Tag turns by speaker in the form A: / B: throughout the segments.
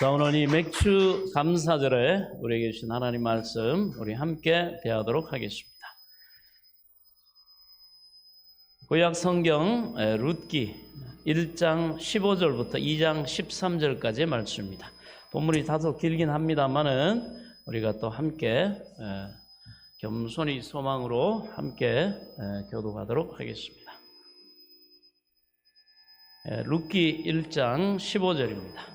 A: 자, 오늘 이 맥주 감사절에 우리에게 주신 하나님 말씀 우리 함께 대하도록 하겠습니다. 구약 성경 룻기 1장 15절부터 2장 13절까지의 말씀입니다. 본문이 다소 길긴 합니다만은 우리가 또 함께 겸손히 소망으로 함께 교독하도록 하겠습니다. 룻기 1장 15절입니다.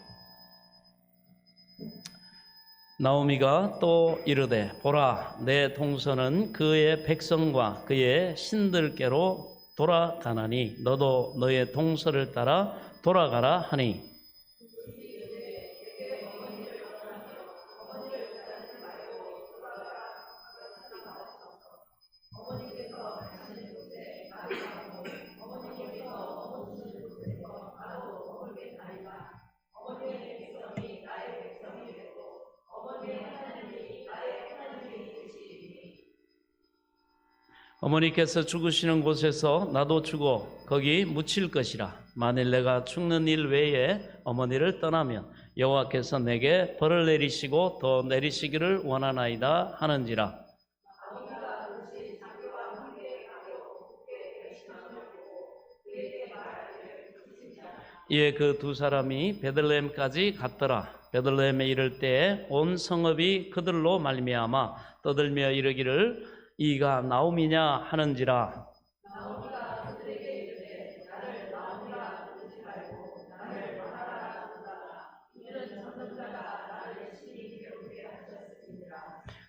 A: 나오미가 또 이르되 보라 내 동서는 그의 백성과 그의 신들께로 돌아가나니 너도 너의 동서를 따라 돌아가라 하니 어머니께서 죽으시는 곳에서 나도 죽어 거기 묻힐 것이라. 만일 내가 죽는 일 외에 어머니를 떠나면 여호와께서 내게 벌을 내리시고 더 내리시기를 원하나이다 하는지라. 이에 그 두 사람이 베들레헴까지 갔더라. 베들레헴에 이를 때에 온 성읍이 그들로 말미암아 떠들며 이르기를 이가 나오미냐 하는지라.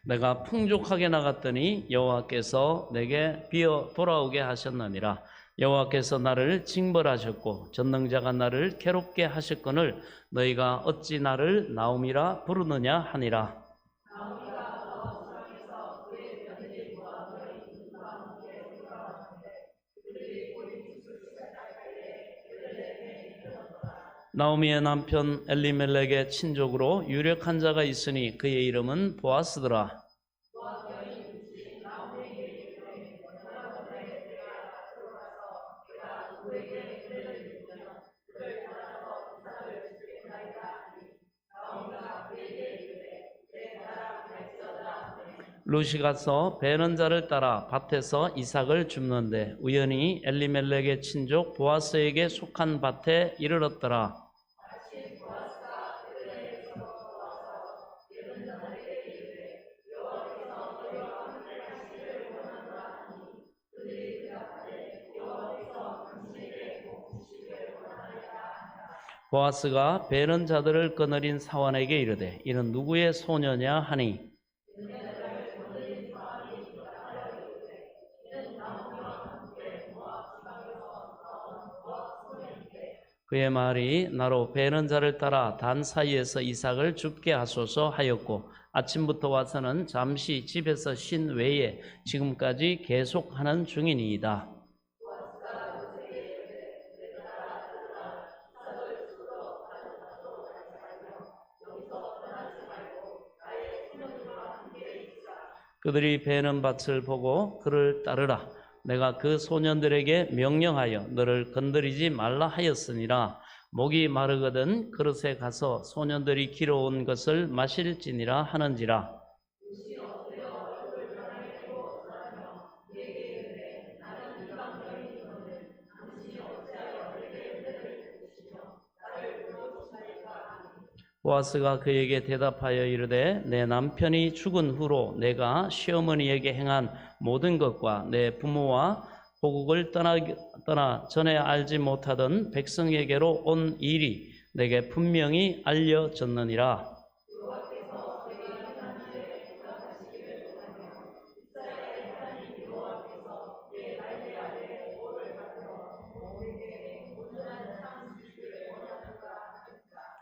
A: 내가 풍족하게 나갔더니 여호와께서 내게 비어 돌아오게 하셨느니라. 여호와께서 나를 징벌하셨고 전능자가 나를 괴롭게 하셨거늘 너희가 어찌 나를 나오미라 부르느냐 하니라. 나오미의 남편 엘리멜렉의 친족으로 유력한 자가 있으니 그의 이름은 보아스더라. 룻이 가서 베는 자를 따라 밭에서 이삭을 줍는데 우연히 엘리멜렉의 친족 보아스에게 속한 밭에 이르렀더라. 보아스가 베는 자들을 거느린 사환에게 이르되 이는 누구의 소녀냐 하니 그의 말이 나로 베는 자를 따라 단 사이에서 이삭을 줍게 하소서 하였고 아침부터 와서는 잠시 집에서 쉰 외에 지금까지 계속하는 중이니이다. 그들이 베는 밭을 보고 그를 따르라. 내가 그 소년들에게 명령하여 너를 건드리지 말라 하였으니라. 목이 마르거든 그릇에 가서 소년들이 길어온 것을 마실지니라 하는지라. 보아스가 그에게 대답하여 이르되 내 남편이 죽은 후로 내가 시어머니에게 행한 모든 것과 내 부모와 고국을 떠나 전에 알지 못하던 백성에게로 온 일이 내게 분명히 알려졌느니라.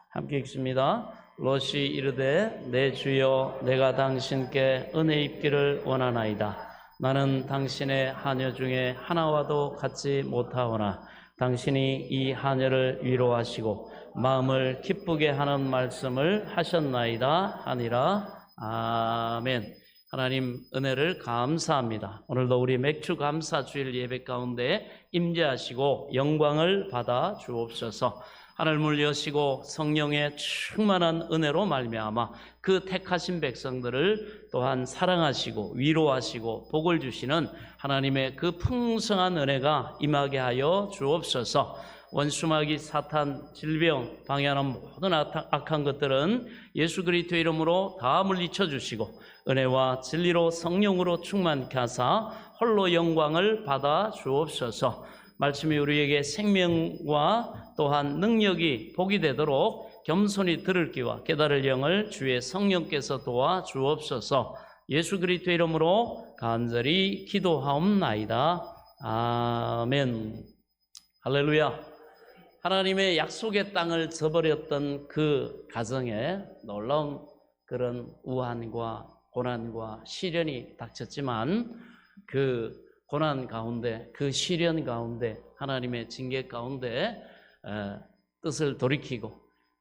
A: 함께 읽습니다. 롯이 이르되 내 주여 내가 당신께 은혜 입기를 원하나이다. 나는 당신의 하녀 중에 하나와도 같지 못하오나 당신이 이 하녀를 위로하시고 마음을 기쁘게 하는 말씀을 하셨나이다 하니라. 아멘. 하나님 은혜를 감사합니다. 오늘도 우리 맥주 감사 주일 예배 가운데 임재하시고 영광을 받아 주옵소서. 하늘문을 여시고 성령의 충만한 은혜로 말미암아 그 택하신 백성들을 또한 사랑하시고 위로하시고 복을 주시는 하나님의 그 풍성한 은혜가 임하게 하여 주옵소서. 원수마귀 사탄 질병 방해하는 모든 악한 것들은 예수 그리스도의 이름으로 다 물리쳐 주시고 은혜와 진리로 성령으로 충만케 하사 홀로 영광을 받아 주옵소서. 말씀이 우리에게 생명과 또한 능력이 복이 되도록 겸손히 들을 귀와 깨달을 영을 주의 성령께서 도와 주옵소서. 예수 그리스도의 이름으로 간절히 기도하옵나이다. 아멘. 할렐루야. 하나님의 약속의 땅을 저버렸던 그 가정에 놀라운 그런 우환과 고난과 시련이 닥쳤지만 그 고난 가운데, 그 시련 가운데, 하나님의 징계 가운데 뜻을 돌이키고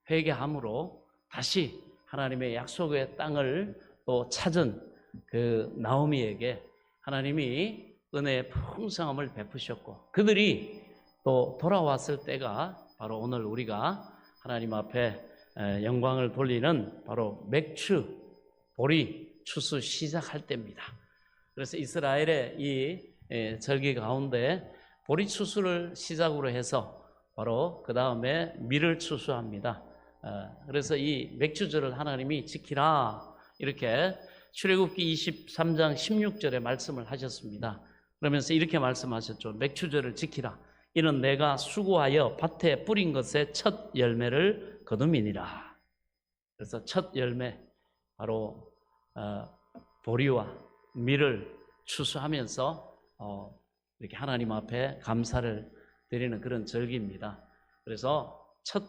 A: 회개함으로 다시 하나님의 약속의 땅을 또 찾은 그 나오미에게 하나님이 은혜의 풍성함을 베푸셨고 그들이 또 돌아왔을 때가 바로 오늘 우리가 하나님 앞에 영광을 돌리는 바로 맥추, 보리 추수 시작할 때입니다. 그래서 이스라엘의 이 절기 가운데 보리 추수를 시작으로 해서 바로 그 다음에 밀을 추수합니다. 그래서 이 맥추절을 하나님이 지키라 이렇게 출애굽기 23장 16절에 말씀을 하셨습니다. 그러면서 이렇게 말씀하셨죠. 맥추절을 지키라. 이는 내가 수고하여 밭에 뿌린 것의 첫 열매를 거둠이니라. 그래서 첫 열매 바로 보리와 밀을 추수하면서 이렇게 하나님 앞에 감사를 드리는 그런 절기입니다. 그래서 첫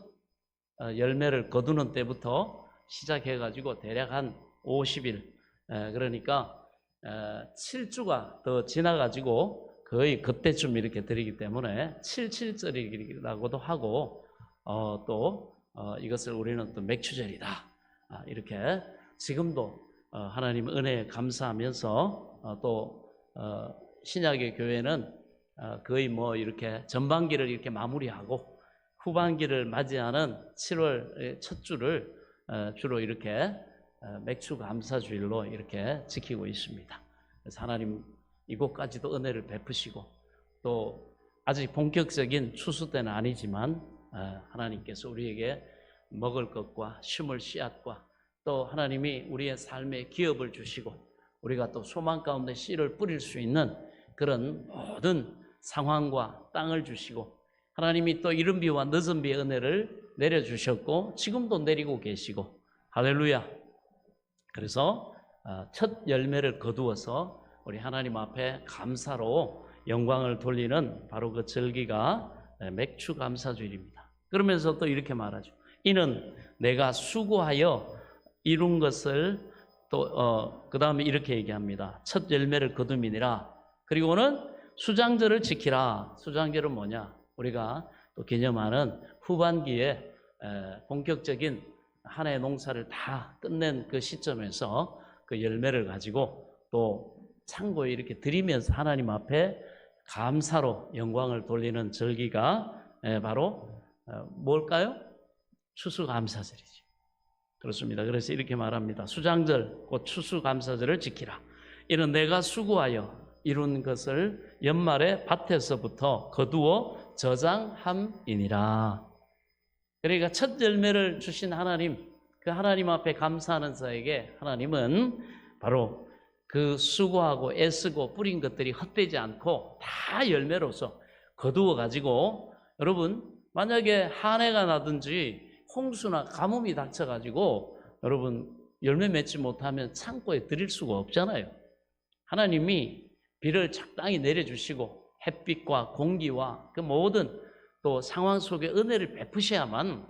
A: 열매를 거두는 때부터 시작해가지고 대략 한 50일 그러니까 7주가 더 지나가지고 거의 그때쯤 이렇게 드리기 때문에 77절이라고도 하고 또 이것을 우리는 또 맥추절이다 이렇게 지금도 하나님 은혜에 감사하면서 또 신약의 교회는 거의 뭐 이렇게 전반기를 이렇게 마무리하고 후반기를 맞이하는 7월 첫 주를 주로 이렇게 맥추 감사주일로 이렇게 지키고 있습니다. 그래서 하나님 이곳까지도 은혜를 베푸시고 또 아직 본격적인 추수 때는 아니지만 하나님께서 우리에게 먹을 것과 심을 씨앗과 또 하나님이 우리의 삶에 기업을 주시고 우리가 또 소망 가운데 씨를 뿌릴 수 있는 그런 모든 상황과 땅을 주시고 하나님이 또 이른 비와 늦은 비의 은혜를 내려주셨고 지금도 내리고 계시고 할렐루야. 그래서 첫 열매를 거두어서 우리 하나님 앞에 감사로 영광을 돌리는 바로 그 절기가 맥추 감사주일입니다. 그러면서 또 이렇게 말하죠. 이는 내가 수고하여 이룬 것을 또 그 다음에 이렇게 얘기합니다. 첫 열매를 거둠이니라. 그리고는 수장절을 지키라. 수장절은 뭐냐? 우리가 또 개념하는 후반기에 본격적인 한 해 농사를 다 끝낸 그 시점에서 그 열매를 가지고 또 창고에 이렇게 드리면서 하나님 앞에 감사로 영광을 돌리는 절기가 바로 뭘까요? 추수감사절이죠. 그렇습니다. 그래서 이렇게 말합니다. 수장절 곧 추수감사절을 지키라. 이는 내가 수고하여 이룬 것을 연말에 밭에서부터 거두어 저장함이니라. 그러니까 첫 열매를 주신 하나님, 그 하나님 앞에 감사하는 자에게 하나님은 바로 그 수고하고 애쓰고 뿌린 것들이 헛되지 않고 다 열매로서 거두어 가지고 여러분 만약에 한 해가 나든지 홍수나 가뭄이 닥쳐가지고 여러분 열매 맺지 못하면 창고에 드릴 수가 없잖아요. 하나님이 비를 적당히 내려주시고 햇빛과 공기와 그 모든 또 상황 속에 은혜를 베푸셔야만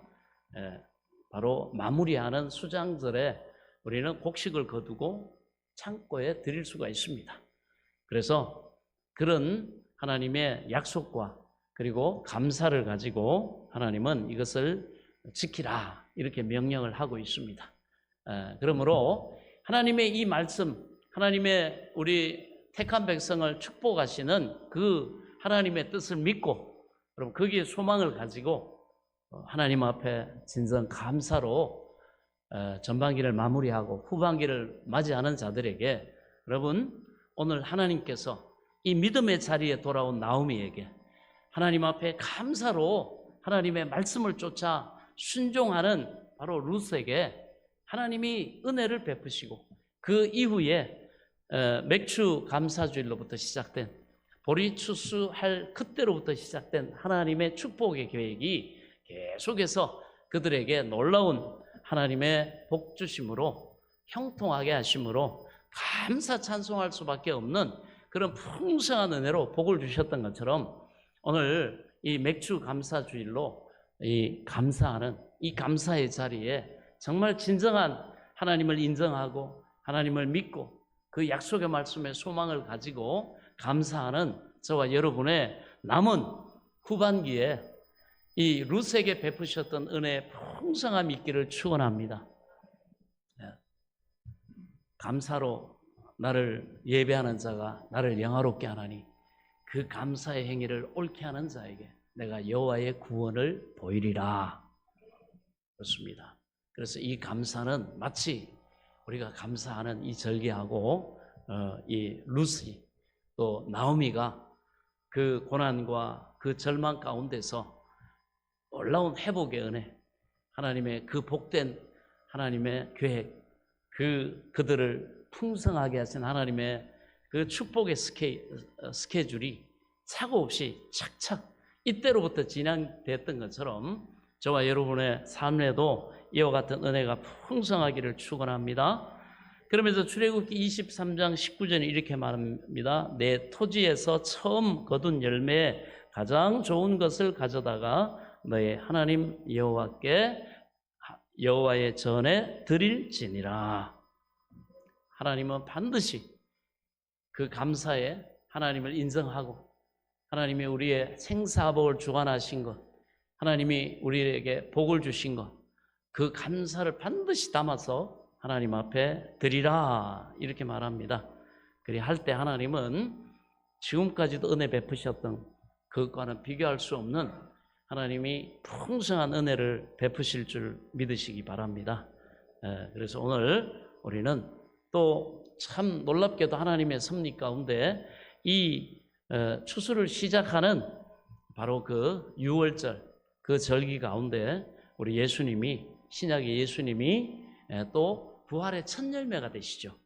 A: 바로 마무리하는 수장절에 우리는 곡식을 거두고 창고에 드릴 수가 있습니다. 그래서 그런 하나님의 약속과 그리고 감사를 가지고 하나님은 이것을 지키라 이렇게 명령을 하고 있습니다. 그러므로 하나님의 이 말씀, 하나님의 우리 택한 백성을 축복하시는 그 하나님의 뜻을 믿고 그럼 거기에 소망을 가지고 하나님 앞에 진정 감사로 전반기를 마무리하고 후반기를 맞이하는 자들에게 여러분 오늘 하나님께서 이 믿음의 자리에 돌아온 나오미에게 하나님 앞에 감사로 하나님의 말씀을 쫓아 순종하는 바로 룻에게 하나님이 은혜를 베푸시고 그 이후에 맥주 감사주일로부터 시작된 보리 추수할 그때로부터 시작된 하나님의 축복의 계획이 계속해서 그들에게 놀라운 하나님의 복 주심으로 형통하게 하심으로 감사 찬송할 수밖에 없는 그런 풍성한 은혜로 복을 주셨던 것처럼 오늘 이 맥주 감사주일로 이 감사하는 이 감사의 자리에 정말 진정한 하나님을 인정하고 하나님을 믿고 그 약속의 말씀에 소망을 가지고 감사하는 저와 여러분의 남은 후반기에 이 룻에게 베푸셨던 은혜의 풍성함이 있기를 축원합니다. 감사로 나를 예배하는 자가 나를 영화롭게 하나니 그 감사의 행위를 옳게 하는 자에게 내가 여호와의 구원을 보이리라. 그렇습니다. 그래서 이 감사는 마치 우리가 감사하는 이 절기하고 이 룻이 또 나오미가 그 고난과 그 절망 가운데서 놀라운 회복의 은혜, 하나님의 그 복된 하나님의 계획, 그들을 풍성하게 하신 하나님의 그 축복의 스케줄이 사고 없이 착착 이때로부터 진행됐던 것처럼 저와 여러분의 삶에도 이와 같은 은혜가 풍성하기를 축원합니다. 그러면서 출애굽기 23장 19절에 이렇게 말합니다. 내 토지에서 처음 거둔 열매에 가장 좋은 것을 가져다가 너의 하나님 여호와의 전에 드릴지니라. 하나님은 반드시 그 감사에 하나님을 인정하고 하나님이 우리의 생사복을 주관하신 것, 하나님이 우리에게 복을 주신 것, 그 감사를 반드시 담아서 하나님 앞에 드리라 이렇게 말합니다. 그리 할 때 하나님은 지금까지도 은혜 베푸셨던 그것과는 비교할 수 없는 하나님이 풍성한 은혜를 베푸실 줄 믿으시기 바랍니다. 그래서 오늘 우리는 또 참 놀랍게도 하나님의 섭리 가운데 이 추수를 시작하는 바로 그 유월절 그 절기 가운데 우리 예수님이 신약의 예수님이 또 부활의 첫 열매가 되시죠.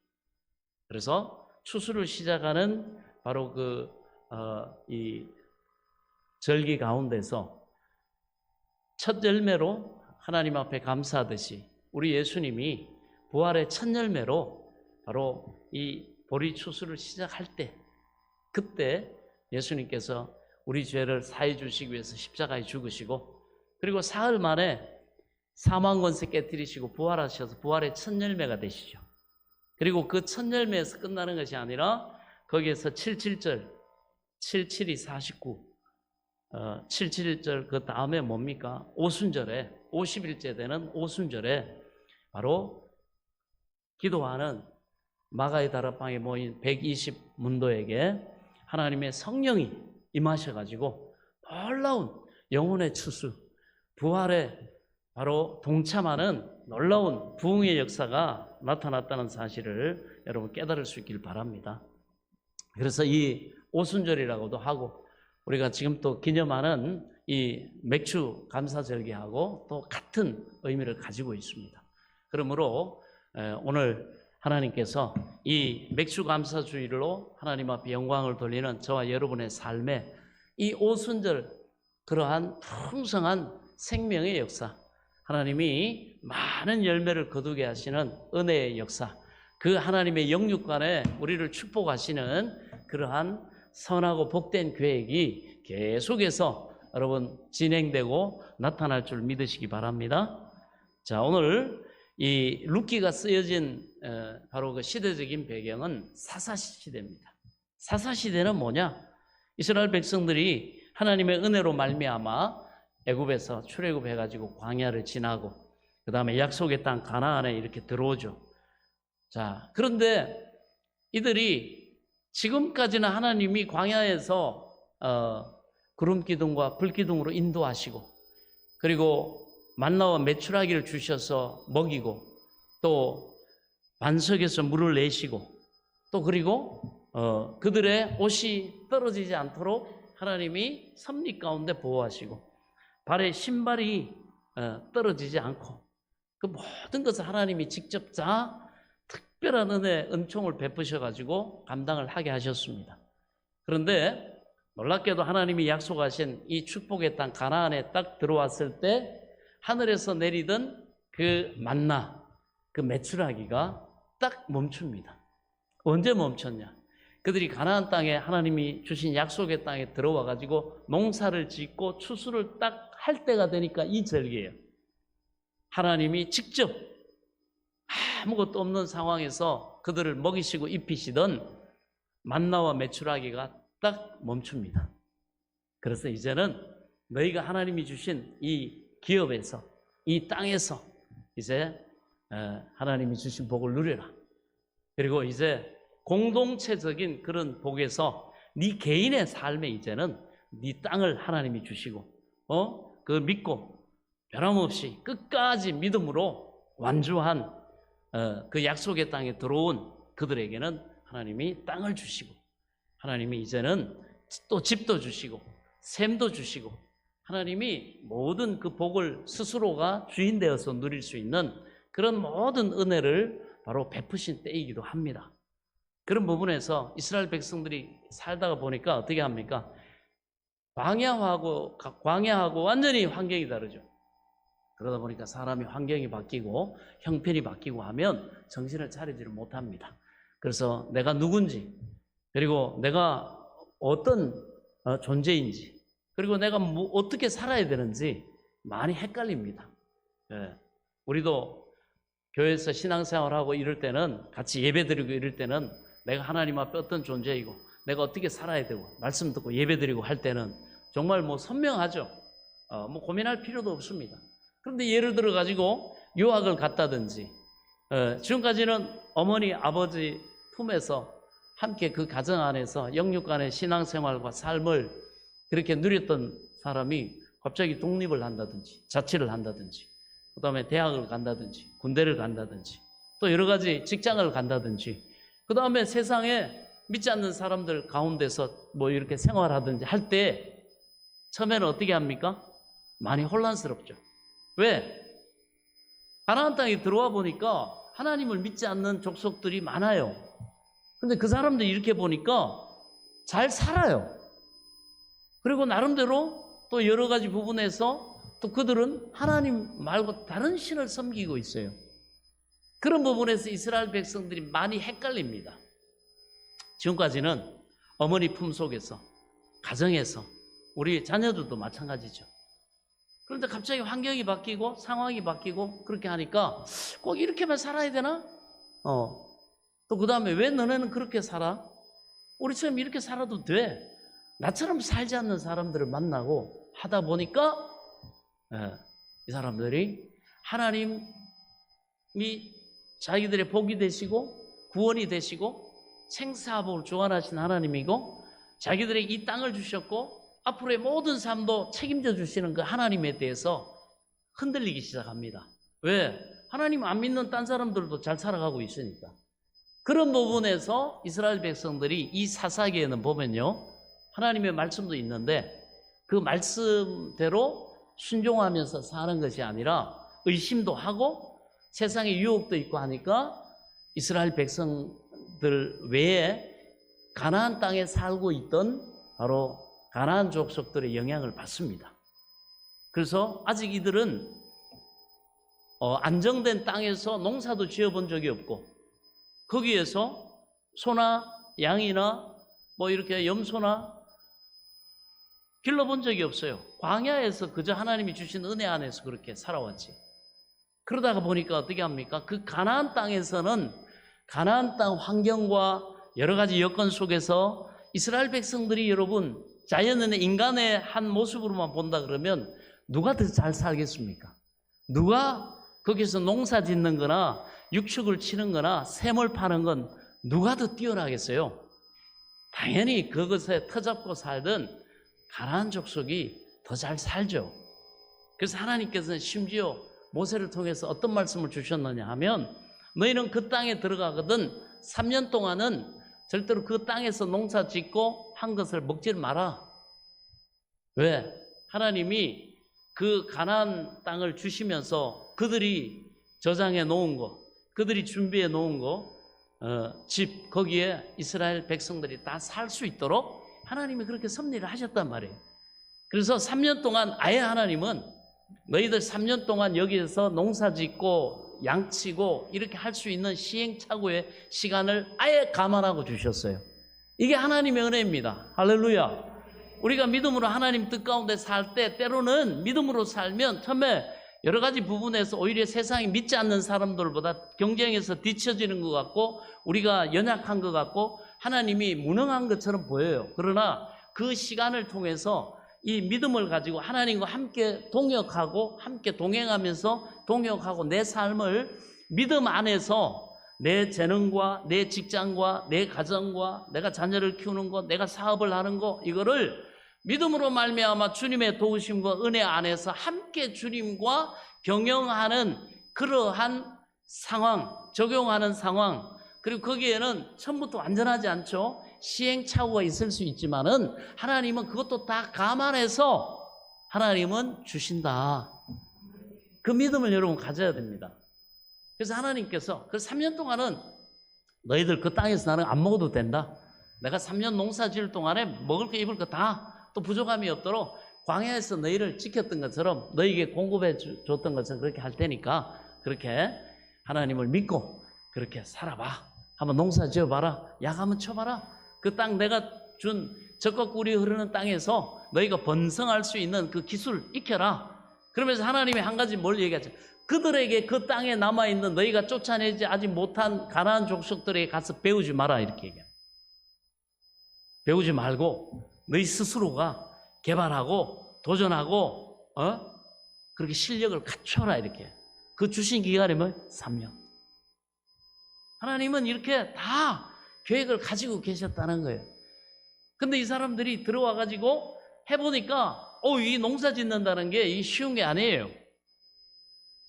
A: 그래서 추수를 시작하는 바로 이 절기 가운데서 첫 열매로 하나님 앞에 감사하듯이 우리 예수님이 부활의 첫 열매로 바로 이 보리 추수를 시작할 때 그때 예수님께서 우리 죄를 사해 주시기 위해서 십자가에 죽으시고 그리고 사흘 만에 사망 권세 깨뜨리시고 부활하셔서 부활의 첫 열매가 되시죠. 그리고 그 첫 열매에서 끝나는 것이 아니라 거기에서 77절 77이 49 77절 그 다음에 뭡니까? 오순절에 50일째 되는 오순절에 바로 기도하는 마가의 다락방에 모인 120문도에게 하나님의 성령이 임하셔가지고 놀라운 영혼의 추수, 부활에 바로 동참하는 놀라운 부흥의 역사가 나타났다는 사실을 여러분 깨달을 수 있길 바랍니다. 그래서 이 오순절이라고도 하고 우리가 지금 또 기념하는 이 맥주 감사절기하고 또 같은 의미를 가지고 있습니다. 그러므로 오늘 하나님께서 이 맥주 감사주일로 하나님 앞에 영광을 돌리는 저와 여러분의 삶에 이 오순절 그러한 풍성한 생명의 역사, 하나님이 많은 열매를 거두게 하시는 은혜의 역사, 그 하나님의 영육간에 우리를 축복하시는 그러한 선하고 복된 계획이 계속해서 여러분 진행되고 나타날 줄 믿으시기 바랍니다. 자, 오늘 이 룻기가 쓰여진 바로 그 시대적인 배경은 사사시대입니다. 사사시대는 뭐냐? 이스라엘 백성들이 하나님의 은혜로 말미암아 애굽에서 출애굽해가지고 광야를 지나고 그 다음에 약속의 땅 가나안에 이렇게 들어오죠. 자, 그런데 이들이 지금까지는 하나님이 광야에서 구름 기둥과 불 기둥으로 인도하시고, 그리고 만나와 메추라기를 주셔서 먹이고, 또 반석에서 물을 내시고, 또 그리고 그들의 옷이 떨어지지 않도록 하나님이 섭리 가운데 보호하시고, 발에 신발이 떨어지지 않고, 그 모든 것을 하나님이 직접 다 특별한 은혜, 은총을 베푸셔가지고 감당을 하게 하셨습니다. 그런데 놀랍게도 하나님이 약속하신 이 축복의 땅 가나안에 딱 들어왔을 때 하늘에서 내리던 그 만나, 그 메추라기가 딱 멈춥니다. 언제 멈췄냐? 그들이 가나안 땅에 하나님이 주신 약속의 땅에 들어와 가지고 농사를 짓고 추수를 딱 할 때가 되니까 이 절기예요. 하나님이 직접 아무것도 없는 상황에서 그들을 먹이시고 입히시던 만나와 메추라기가 딱 멈춥니다. 그래서 이제는 너희가 하나님이 주신 이 기업에서, 이 땅에서 이제 하나님이 주신 복을 누려라. 그리고 이제 공동체적인 그런 복에서 네 개인의 삶에 이제는 네 땅을 하나님이 주시고, 그 믿고 변함없이 끝까지 믿음으로 완주한 그 약속의 땅에 들어온 그들에게는 하나님이 땅을 주시고, 하나님이 이제는 또 집도 주시고 샘도 주시고, 하나님이 모든 그 복을 스스로가 주인 되어서 누릴 수 있는 그런 모든 은혜를 바로 베푸신 때이기도 합니다. 그런 부분에서 이스라엘 백성들이 살다가 보니까 어떻게 합니까? 광야하고 완전히 환경이 다르죠. 그러다 보니까 사람이 환경이 바뀌고 형편이 바뀌고 하면 정신을 차리지를 못합니다. 그래서 내가 누군지, 그리고 내가 어떤 존재인지, 그리고 내가 어떻게 살아야 되는지 많이 헷갈립니다. 우리도 교회에서 신앙생활하고 이럴 때는, 같이 예배드리고 이럴 때는 내가 하나님 앞에 어떤 존재이고 내가 어떻게 살아야 되고 말씀 듣고 예배드리고 할 때는 정말 선명하죠. 고민할 필요도 없습니다. 그런데 예를 들어 가지고 유학을 갔다든지, 지금까지는 어머니 아버지 품에서 함께 그 가정 안에서 영육간의 신앙생활과 삶을 그렇게 누렸던 사람이 갑자기 독립을 한다든지 자취를 한다든지, 그 다음에 대학을 간다든지 군대를 간다든지 또 여러 가지 직장을 간다든지, 그 다음에 세상에 믿지 않는 사람들 가운데서 이렇게 생활하든지 할 때 처음에는 어떻게 합니까? 많이 혼란스럽죠. 왜? 가나안 땅에 들어와 보니까 하나님을 믿지 않는 족속들이 많아요. 근데 그 사람들이 이렇게 보니까 잘 살아요. 그리고 나름대로 또 여러 가지 부분에서 또 그들은 하나님 말고 다른 신을 섬기고 있어요. 그런 부분에서 이스라엘 백성들이 많이 헷갈립니다. 지금까지는 어머니 품속에서, 가정에서, 우리 자녀들도 마찬가지죠. 그런데 갑자기 환경이 바뀌고 상황이 바뀌고 그렇게 하니까 꼭 이렇게만 살아야 되나? 또 그 다음에 왜 너네는 그렇게 살아? 우리처럼 이렇게 살아도 돼. 나처럼 살지 않는 사람들을 만나고 하다 보니까 이 사람들이 하나님이 자기들의 복이 되시고 구원이 되시고 생사복을 주관하신 하나님이고, 자기들에게 이 땅을 주셨고 앞으로의 모든 삶도 책임져 주시는 그 하나님에 대해서 흔들리기 시작합니다. 왜? 하나님 안 믿는 딴 사람들도 잘 살아가고 있으니까. 그런 부분에서 이스라엘 백성들이 이 사사기에는 보면요, 하나님의 말씀도 있는데 그 말씀대로 순종하면서 사는 것이 아니라 의심도 하고 세상에 유혹도 있고 하니까 이스라엘 백성들 외에 가나안 땅에 살고 있던 바로 가나안 족속들의 영향을 받습니다. 그래서 아직 이들은 안정된 땅에서 농사도 지어본 적이 없고 거기에서 소나 양이나 이렇게 염소나 길러본 적이 없어요. 광야에서 그저 하나님이 주신 은혜 안에서 그렇게 살아왔지. 그러다가 보니까 어떻게 합니까? 그 가나안 땅에서는 가나안 땅 환경과 여러 가지 여건 속에서 이스라엘 백성들이, 여러분, 자연의 인간의 한 모습으로만 본다 그러면 누가 더 잘 살겠습니까? 누가 거기서 농사 짓는 거나 육축을 치는 거나 샘을 파는 건 누가 더 뛰어나겠어요? 당연히 그것에 터잡고 살던 가나안 족속이 더 잘 살죠. 그래서 하나님께서는 심지어 모세를 통해서 어떤 말씀을 주셨느냐 하면 너희는 그 땅에 들어가거든 3년 동안은 절대로 그 땅에서 농사 짓고 한 것을 먹지 마라. 왜? 하나님이 그 가나안 땅을 주시면서 그들이 저장해 놓은 거, 그들이 준비해 놓은 거, 집 거기에 이스라엘 백성들이 다 살 수 있도록 하나님이 그렇게 섭리를 하셨단 말이에요. 그래서 3년 동안 아예 하나님은 너희들 3년 동안 여기에서 농사 짓고 양치고 이렇게 할 수 있는 시행착오의 시간을 아예 감안하고 주셨어요. 이게 하나님의 은혜입니다. 할렐루야. 우리가 믿음으로 하나님 뜻 가운데 살 때 때로는 믿음으로 살면 처음에 여러 가지 부분에서 오히려 세상이 믿지 않는 사람들보다 경쟁에서 뒤처지는 것 같고 우리가 연약한 것 같고 하나님이 무능한 것처럼 보여요. 그러나 그 시간을 통해서 이 믿음을 가지고 하나님과 함께 동역하고 함께 동행하면서 동역하고 내 삶을 믿음 안에서 내 재능과 내 직장과 내 가정과 내가 자녀를 키우는 것, 내가 사업을 하는 것 이거를 믿음으로 말미암아 주님의 도우심과 은혜 안에서 함께 주님과 경영하는 그러한 상황, 적용하는 상황, 그리고 거기에는 처음부터 완전하지 않죠. 시행착오가 있을 수 있지만은 하나님은 그것도 다 감안해서 하나님은 주신다. 그 믿음을 여러분 가져야 됩니다. 그래서 하나님께서 그 3년 동안은 너희들 그 땅에서 나는 안 먹어도 된다. 내가 3년 농사 지을 동안에 먹을 거 입을 거 다 또 부족함이 없도록 광야에서 너희를 지켰던 것처럼 너희에게 공급해 줬던 것처럼 그렇게 할 테니까 그렇게 하나님을 믿고 그렇게 살아봐. 한번 농사 지어봐라. 약 한번 쳐봐라. 그 땅 내가 준 적과 꿀이 흐르는 땅에서 너희가 번성할 수 있는 그 기술 익혀라. 그러면서 하나님이 한 가지 뭘 얘기하죠? 그들에게 그 땅에 남아있는 너희가 쫓아내지 아직 못한 가나안 족속들에게 가서 배우지 마라 이렇게 얘기해요. 배우지 말고 너희 스스로가 개발하고 도전하고 그렇게 실력을 갖춰라 이렇게. 그 주신 기간이 뭐 3년. 하나님은 이렇게 다 계획을 가지고 계셨다는 거예요. 근데 이 사람들이 들어와 가지고 해보니까 이 농사 짓는다는 게 쉬운 게 아니에요.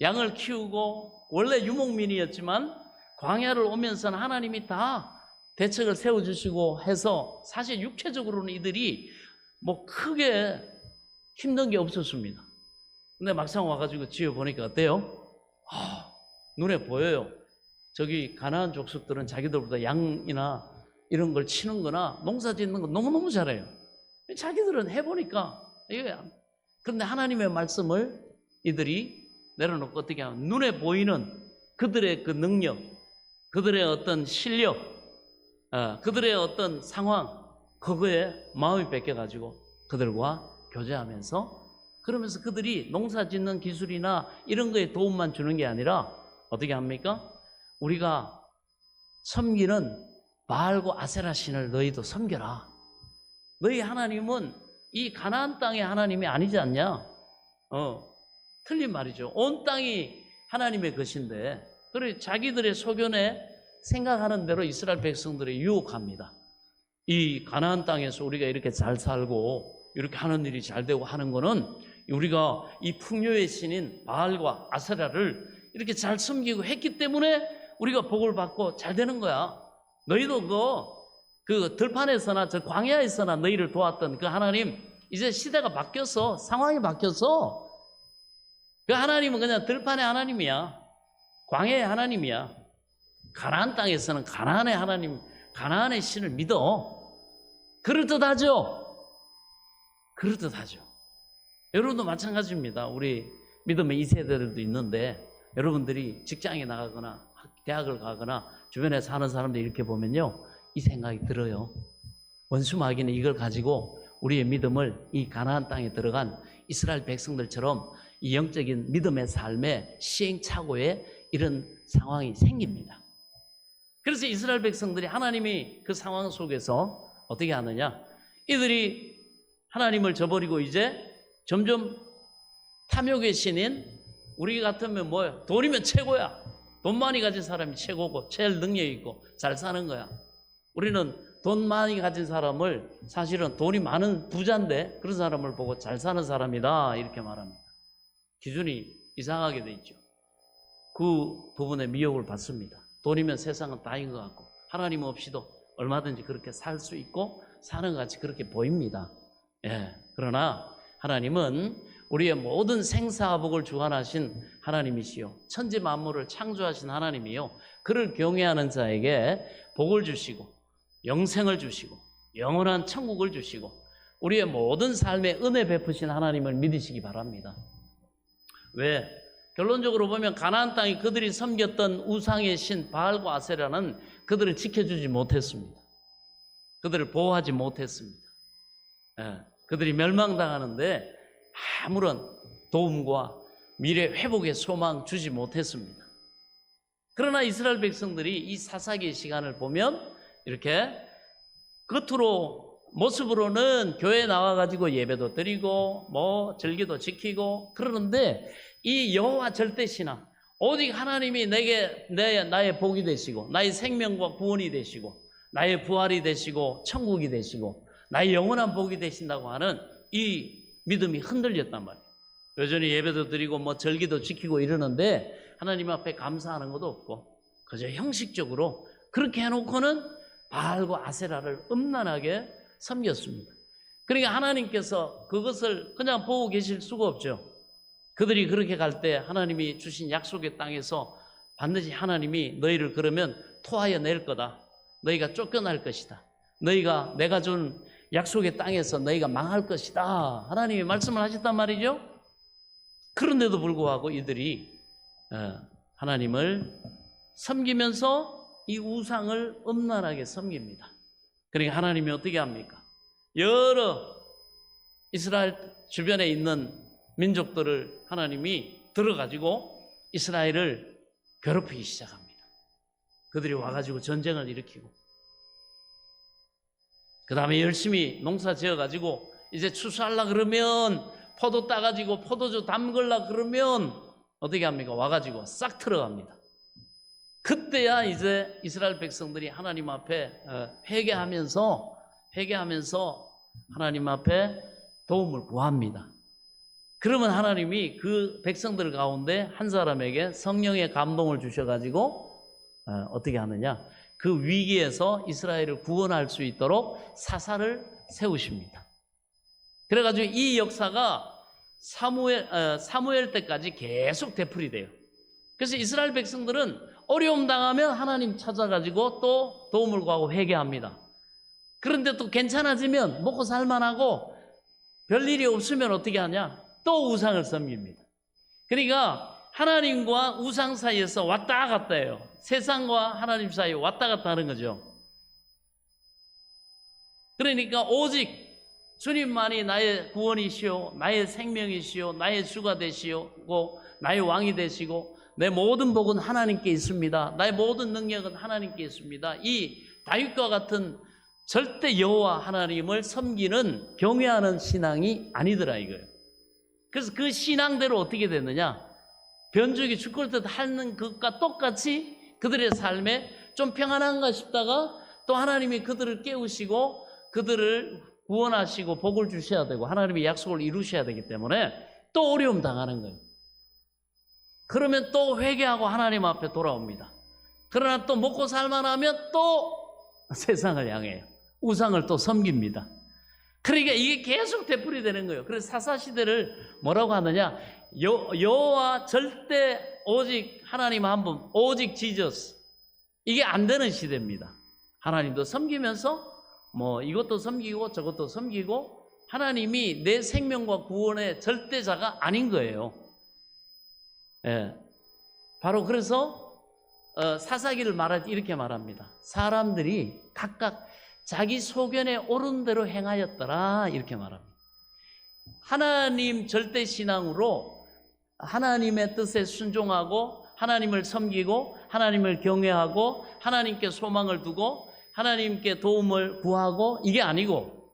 A: 양을 키우고 원래 유목민이었지만 광야를 오면서는 하나님이 다 대책을 세워주시고 해서 사실 육체적으로는 이들이 뭐 크게 힘든 게 없었습니다. 근데 막상 와가지고 지어보니까 어때요? 눈에 보여요. 저기 가나안 족속들은 자기들보다 양이나 이런 걸 치는 거나 농사 짓는 거 너무너무 잘해요. 자기들은 해보니까 그런데 하나님의 말씀을 이들이 내려놓고 어떻게 하면 눈에 보이는 그들의 그 능력, 그들의 어떤 실력, 그들의 어떤 상황, 그거에 마음이 뺏겨가지고 그들과 교제하면서 그러면서 그들이 농사 짓는 기술이나 이런 거에 도움만 주는 게 아니라 어떻게 합니까? 우리가 섬기는 바알과 아세라 신을 너희도 섬겨라. 너희 하나님은 이 가나안 땅의 하나님이 아니지 않냐? 틀린 말이죠. 온 땅이 하나님의 것인데 그래 자기들의 소견에 생각하는 대로 이스라엘 백성들이 유혹합니다. 이 가나안 땅에서 우리가 이렇게 잘 살고 이렇게 하는 일이 잘 되고 하는 거는 우리가 이 풍요의 신인 바알과 아세라를 이렇게 잘 섬기고 했기 때문에 우리가 복을 받고 잘 되는 거야. 너희도 그 들판에서나 저 광야에서나 너희를 도왔던 그 하나님 이제 시대가 바뀌어서 상황이 바뀌어서 그 하나님은 그냥 들판의 하나님이야. 광야의 하나님이야. 가나안 땅에서는 가나안의 하나님, 가나안의 신을 믿어. 그럴듯하죠? 그럴듯하죠. 여러분도 마찬가지입니다. 우리 믿음의 2세대들도 있는데 여러분들이 직장에 나가거나 대학을 가거나 주변에 사는 사람들 이렇게 보면요 이 생각이 들어요. 원수 마귀는 이걸 가지고 우리의 믿음을 이 가나안 땅에 들어간 이스라엘 백성들처럼 이 영적인 믿음의 삶의 시행착오에 이런 상황이 생깁니다. 그래서 이스라엘 백성들이 하나님이 그 상황 속에서 어떻게 하느냐, 이들이 하나님을 저버리고 이제 점점 탐욕의 신인, 우리 같으면 뭐야, 돈이면 최고야. 돈 많이 가진 사람이 최고고 제일 능력 있고 잘 사는 거야. 우리는 돈 많이 가진 사람을 사실은 돈이 많은 부자인데 그런 사람을 보고 잘 사는 사람이다 이렇게 말합니다. 기준이 이상하게 돼 있죠. 그 부분에 미혹을 받습니다. 돈이면 세상은 다인 것 같고 하나님 없이도 얼마든지 그렇게 살 수 있고 사는 것 같이 그렇게 보입니다. 예. 그러나 하나님은 우리의 모든 생사복을 주관하신 하나님이시요 천지 만물을 창조하신 하나님이요 그를 경외하는 자에게 복을 주시고 영생을 주시고 영원한 천국을 주시고 우리의 모든 삶에 은혜 베푸신 하나님을 믿으시기 바랍니다. 왜? 결론적으로 보면 가나안 땅이 그들이 섬겼던 우상의 신 바알과 아세라는 그들을 지켜주지 못했습니다. 그들을 보호하지 못했습니다. 예, 그들이 멸망당하는데 아무런 도움과 미래 회복의 소망 주지 못했습니다. 그러나 이스라엘 백성들이 이 사사기의 시간을 보면 이렇게 겉으로 모습으로는 교회에 나와가지고 예배도 드리고 뭐 절기도 지키고 그러는데 이 여호와 절대신앙 오직 하나님이 내게 나의 복이 되시고 나의 생명과 구원이 되시고 나의 부활이 되시고 천국이 되시고 나의 영원한 복이 되신다고 하는 이 믿음이 흔들렸단 말이에요. 여전히 예배도 드리고 뭐 절기도 지키고 이러는데 하나님 앞에 감사하는 것도 없고 그저 형식적으로 그렇게 해놓고는 바알과 아세라를 음란하게 섬겼습니다. 그러니까 하나님께서 그것을 그냥 보고 계실 수가 없죠. 그들이 그렇게 갈 때 하나님이 주신 약속의 땅에서 반드시 하나님이 너희를 그러면 토하여 낼 거다. 너희가 쫓겨날 것이다. 너희가 내가 준 약속의 땅에서 너희가 망할 것이다. 하나님이 말씀을 하셨단 말이죠. 그런데도 불구하고 이들이 하나님을 섬기면서 이 우상을 음란하게 섬깁니다. 그러니까 하나님이 어떻게 합니까? 여러 이스라엘 주변에 있는 민족들을 하나님이 들어가지고 이스라엘을 괴롭히기 시작합니다. 그들이 와가지고 전쟁을 일으키고 그 다음에 열심히 농사 지어가지고 이제 추수하려고 그러면 포도 따가지고 포도주 담글라 그러면 어떻게 합니까? 와가지고 싹 들어갑니다. 그때야 이제 이스라엘 백성들이 하나님 앞에 회개하면서 하나님 앞에 도움을 구합니다. 그러면 하나님이 그 백성들 가운데 한 사람에게 성령의 감동을 주셔가지고 어떻게 하느냐? 그 위기에서 이스라엘을 구원할 수 있도록 사사를 세우십니다. 그래가지고 이 역사가 사무엘 때까지 계속 되풀이돼요. 그래서 이스라엘 백성들은 어려움 당하면 하나님 찾아가지고 또 도움을 구하고 회개합니다. 그런데 또 괜찮아지면 먹고 살만하고 별일이 없으면 어떻게 하냐? 또 우상을 섬깁니다. 그러니까 하나님과 우상 사이에서 왔다 갔다 해요. 세상과 하나님 사이에 왔다 갔다 하는 거죠. 그러니까 오직 주님만이 나의 구원이시오, 나의 생명이시오, 나의 주가 되시고 나의 왕이 되시고 내 모든 복은 하나님께 있습니다. 나의 모든 능력은 하나님께 있습니다. 이 다윗과 같은 절대 여호와 하나님을 섬기는 경외하는 신앙이 아니더라 이거예요. 그래서 그 신앙대로 어떻게 됐느냐? 변죽이 죽을 듯 하는 것과 똑같이 그들의 삶에 좀 평안한가 싶다가 또 하나님이 그들을 깨우시고 그들을 구원하시고 복을 주셔야 되고 하나님의 약속을 이루셔야 되기 때문에 또 어려움 당하는 거예요. 그러면 또 회개하고 하나님 앞에 돌아옵니다. 그러나 또 먹고 살만하면 또 세상을 향해요. 우상을 또 섬깁니다. 그러니까 이게 계속 되풀이되는 거예요. 그래서 사사시대를 뭐라고 하느냐? 여호와 절대 오직 하나님 한 분, 오직 지저스. 이게 안 되는 시대입니다. 하나님도 섬기면서 뭐 이것도 섬기고 저것도 섬기고 하나님이 내 생명과 구원의 절대자가 아닌 거예요. 예. 바로 그래서 사사기를 말할 때 이렇게 말합니다. 사람들이 각각 자기 소견에 옳은 대로 행하였더라 이렇게 말합니다. 하나님 절대신앙으로 하나님의 뜻에 순종하고 하나님을 섬기고 하나님을 경외하고 하나님께 소망을 두고 하나님께 도움을 구하고 이게 아니고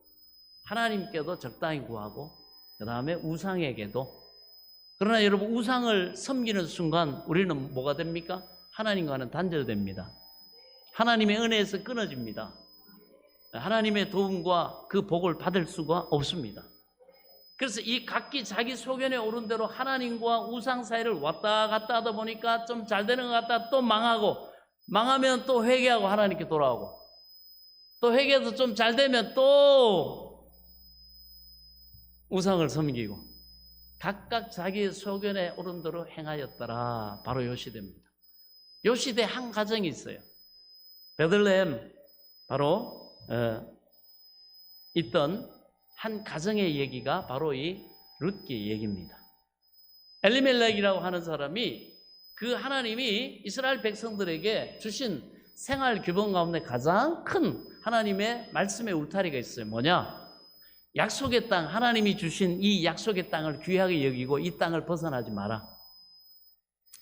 A: 하나님께도 적당히 구하고 그 다음에 우상에게도. 그러나 여러분 우상을 섬기는 순간 우리는 뭐가 됩니까? 하나님과는 단절됩니다. 하나님의 은혜에서 끊어집니다. 하나님의 도움과 그 복을 받을 수가 없습니다. 그래서 이 각기 자기 소견에 오른 대로 하나님과 우상 사이를 왔다 갔다 하다 보니까 좀 잘 되는 것 같다 또 망하고, 망하면 또 회개하고 하나님께 돌아오고, 또 회개해서 좀 잘 되면 또 우상을 섬기고, 각각 자기 소견에 오른 대로 행하였더라. 바로 요 시대입니다. 요 시대 한 가정이 있어요. 베들레헴, 바로 있던 한 가정의 얘기가 바로 이 룻기의 얘기입니다. 엘리멜렉이라고 하는 사람이, 그 하나님이 이스라엘 백성들에게 주신 생활 규범 가운데 가장 큰 하나님의 말씀의 울타리가 있어요. 뭐냐? 약속의 땅, 하나님이 주신 이 약속의 땅을 귀하게 여기고 이 땅을 벗어나지 마라.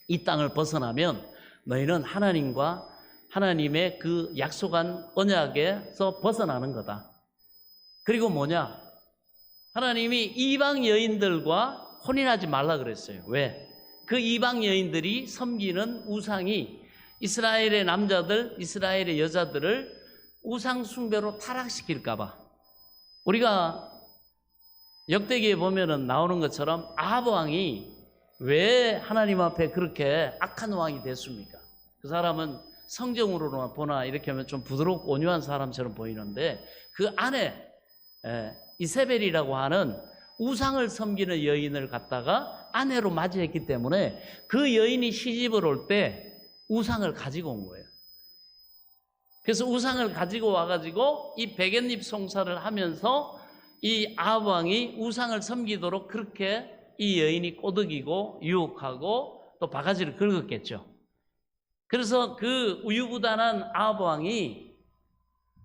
A: 이 땅을 벗어나면 너희는 하나님과 하나님의 그 약속한 언약에서 벗어나는 거다. 그리고 뭐냐? 하나님이 이방 여인들과 혼인하지 말라 그랬어요. 왜? 그 이방 여인들이 섬기는 우상이 이스라엘의 남자들, 이스라엘의 여자들을 우상 숭배로 타락시킬까 봐. 우리가 역대기에 보면은 나오는 것처럼 아합 왕이 왜 하나님 앞에 그렇게 악한 왕이 됐습니까? 그 사람은 성정으로나 보나 이렇게 하면 좀 부드럽고 온유한 사람처럼 보이는데, 그 안에 이세벨이라고 하는 우상을 섬기는 여인을 갖다가 아내로 맞이했기 때문에 그 여인이 시집을 올 때 우상을 가지고 온 거예요. 그래서 우상을 가지고 와가지고 이 백엔잎 송사를 하면서 이 아합 왕이 우상을 섬기도록 그렇게 이 여인이 꼬드기고 유혹하고 또 바가지를 긁었겠죠. 그래서 그 우유부단한 아합 왕이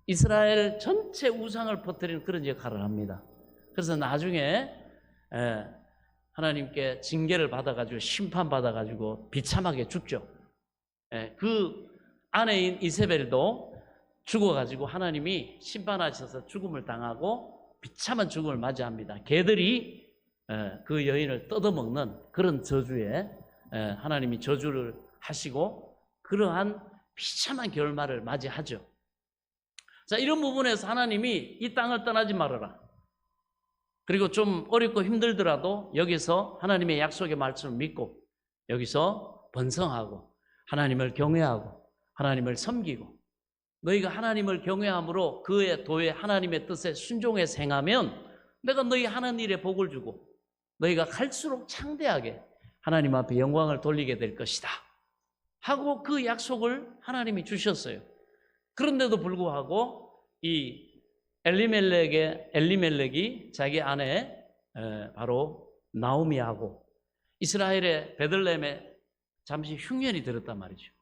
A: 이스라엘 전체 우상을 퍼뜨리는 그런 역할을 합니다. 그래서 나중에 하나님께 징계를 받아가지고 심판받아가지고 비참하게 죽죠. 그 아내인 이세벨도 죽어가지고 하나님이 심판하셔서 죽음을 당하고 비참한 죽음을 맞이합니다. 개들이 그 여인을 뜯어먹는 그런 저주에 하나님이 저주를 하시고 그러한 비참한 결말을 맞이하죠. 자, 이런 부분에서 하나님이 이 땅을 떠나지 말아라. 그리고 좀 어렵고 힘들더라도 여기서 하나님의 약속의 말씀을 믿고 여기서 번성하고 하나님을 경외하고 하나님을 섬기고, 너희가 하나님을 경외함으로 그의 도에 하나님의 뜻에 순종해서 행하면 내가 너희 하는 일에 복을 주고 너희가 갈수록 창대하게 하나님 앞에 영광을 돌리게 될 것이다 하고 그 약속을 하나님이 주셨어요. 그런데도 불구하고 이 엘리멜렉이 자기 아내 바로 나오미하고 이스라엘의 베들레헴에 잠시 흉년이 들었단 말이죠.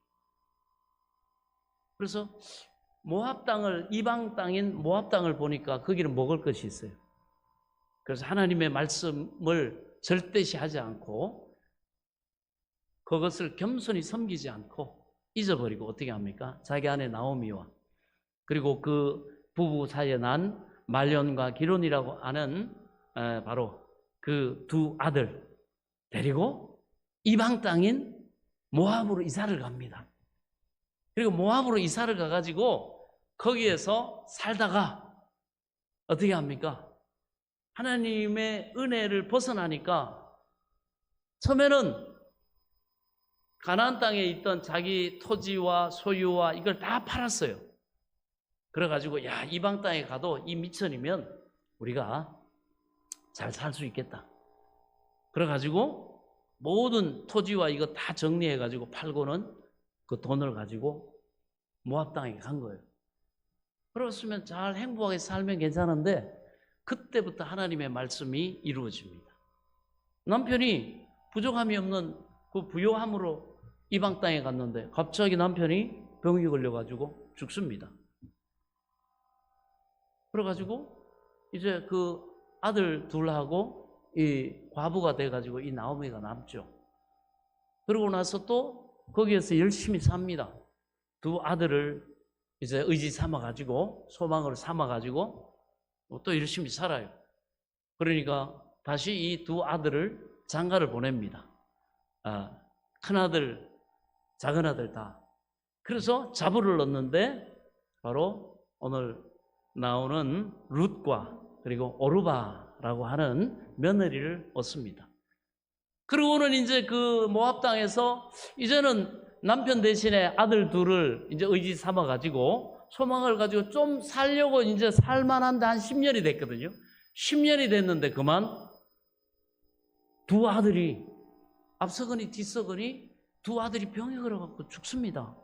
A: 그래서 모압 땅을, 이방 땅인 모압 땅을 보니까 거기는 먹을 것이 있어요. 그래서 하나님의 말씀을 절대시하지 않고 그것을 겸손히 섬기지 않고 잊어버리고 어떻게 합니까? 자기 아내 나오미와 그리고 그 부부 사이에 난 말론과 기론이라고 하는 바로 그 두 아들 데리고 이방 땅인 모압으로 이사를 갑니다. 그리고 모압으로 이사를 가가지고 거기에서 살다가 어떻게 합니까? 하나님의 은혜를 벗어나니까 처음에는 가나안 땅에 있던 자기 토지와 소유와 이걸 다 팔았어요. 그래가지고 야, 이방 땅에 가도 이 미천이면 우리가 잘 살 수 있겠다. 그래가지고 모든 토지와 이거 다 정리해가지고 팔고는 그 돈을 가지고 모압 땅에 간 거예요. 그렇으면 잘 행복하게 살면 괜찮은데 그때부터 하나님의 말씀이 이루어집니다. 남편이 부족함이 없는 그 부요함으로 이방 땅에 갔는데 갑자기 남편이 병이 걸려가지고 죽습니다. 그래가지고 이제 그 아들 둘하고 이 과부가 돼가지고 이 나오미가 남죠. 그러고 나서 또 거기에서 열심히 삽니다. 두 아들을 이제 의지 삼아가지고 소망으로 삼아가지고 또 열심히 살아요. 그러니까 다시 이 두 아들을 장가를 보냅니다. 큰 아들, 작은 아들 다. 그래서 자부를 넣는데 바로 오늘 나오는 룻과 그리고 오르바라고 하는 며느리를 얻습니다. 그리고는 이제 그 모압 땅에서 이제는 남편 대신에 아들 둘을 이제 의지 삼아 가지고 소망을 가지고 좀 살려고 이제 살만한데 한 10년이 됐거든요. 10년이 됐는데 그만 두 아들이 앞서거니 뒤서거니 두 아들이 병에 걸어갖고 죽습니다.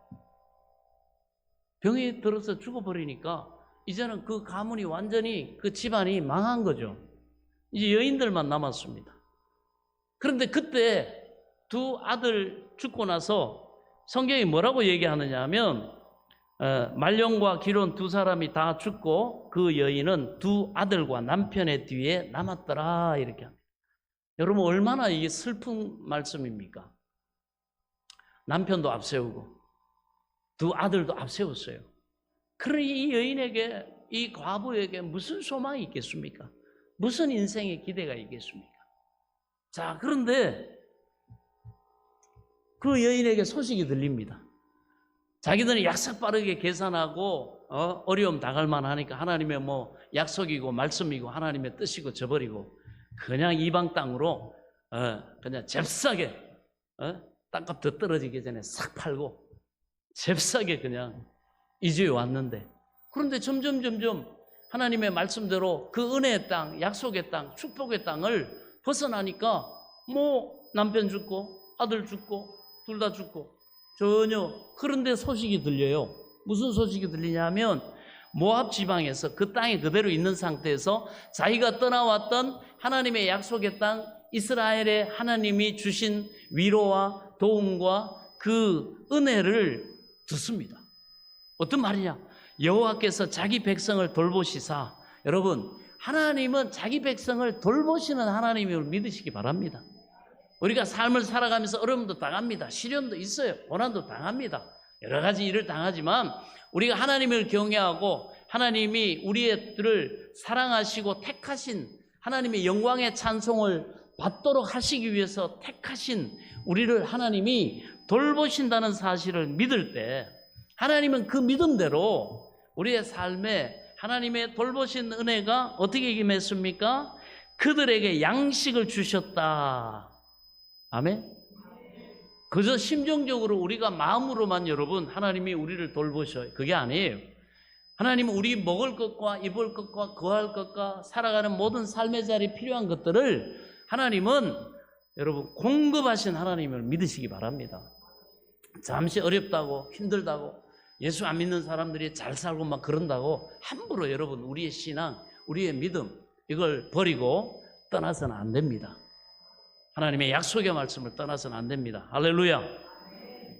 A: 병이 들어서 죽어버리니까 이제는 그 가문이 완전히 그 집안이 망한 거죠. 이제 여인들만 남았습니다. 그런데 그때 두 아들 죽고 나서 성경이 뭐라고 얘기하느냐 하면 말론과 기론 두 사람이 다 죽고 그 여인은 두 아들과 남편의 뒤에 남았더라 이렇게 합니다. 여러분 얼마나 이게 슬픈 말씀입니까? 남편도 앞세우고 두 아들도 앞세웠어요. 그러니 이 여인에게 이 과부에게 무슨 소망이 있겠습니까? 무슨 인생의 기대가 있겠습니까? 자, 그런데 그 여인에게 소식이 들립니다. 자기들은 약삭 빠르게 계산하고 어려움 당할 만하니까 하나님의 뭐 약속이고 말씀이고 하나님의 뜻이고 저버리고 그냥 이방 땅으로 그냥 잽싸게 땅값 더 떨어지기 전에 싹 팔고 잽싸게 그냥 이주해 왔는데 그런데 점점 하나님의 말씀대로 그 은혜의 땅, 약속의 땅, 축복의 땅을 벗어나니까 뭐 남편 죽고 아들 죽고 둘 다 죽고 전혀. 그런데 소식이 들려요. 무슨 소식이 들리냐면 모압 지방에서 그 땅에 그대로 있는 상태에서 자기가 떠나왔던 하나님의 약속의 땅 이스라엘의 하나님이 주신 위로와 도움과 그 은혜를 듣습니다. 어떤 말이냐? 여호와께서 자기 백성을 돌보시사. 여러분, 하나님은 자기 백성을 돌보시는 하나님임을 믿으시기 바랍니다. 우리가 삶을 살아가면서 어려움도 당합니다. 시련도 있어요. 고난도 당합니다. 여러 가지 일을 당하지만 우리가 하나님을 경외하고 하나님이 우리들을 사랑하시고 택하신 하나님의 영광의 찬송을 받도록 하시기 위해서 택하신 우리를 하나님이 돌보신다는 사실을 믿을 때 하나님은 그 믿음대로 우리의 삶에 하나님의 돌보신 은혜가 어떻게 임했습니까? 그들에게 양식을 주셨다. 아멘? 그저 심정적으로 우리가 마음으로만 여러분 하나님이 우리를 돌보셔요. 그게 아니에요. 하나님은 우리 먹을 것과 입을 것과 거할 것과 살아가는 모든 삶의 자리에 필요한 것들을 하나님은 여러분 공급하신 하나님을 믿으시기 바랍니다. 잠시 어렵다고 힘들다고 예수 안 믿는 사람들이 잘 살고 막 그런다고 함부로 여러분 우리의 신앙, 우리의 믿음 이걸 버리고 떠나서는 안 됩니다. 하나님의 약속의 말씀을 떠나서는 안 됩니다. 할렐루야.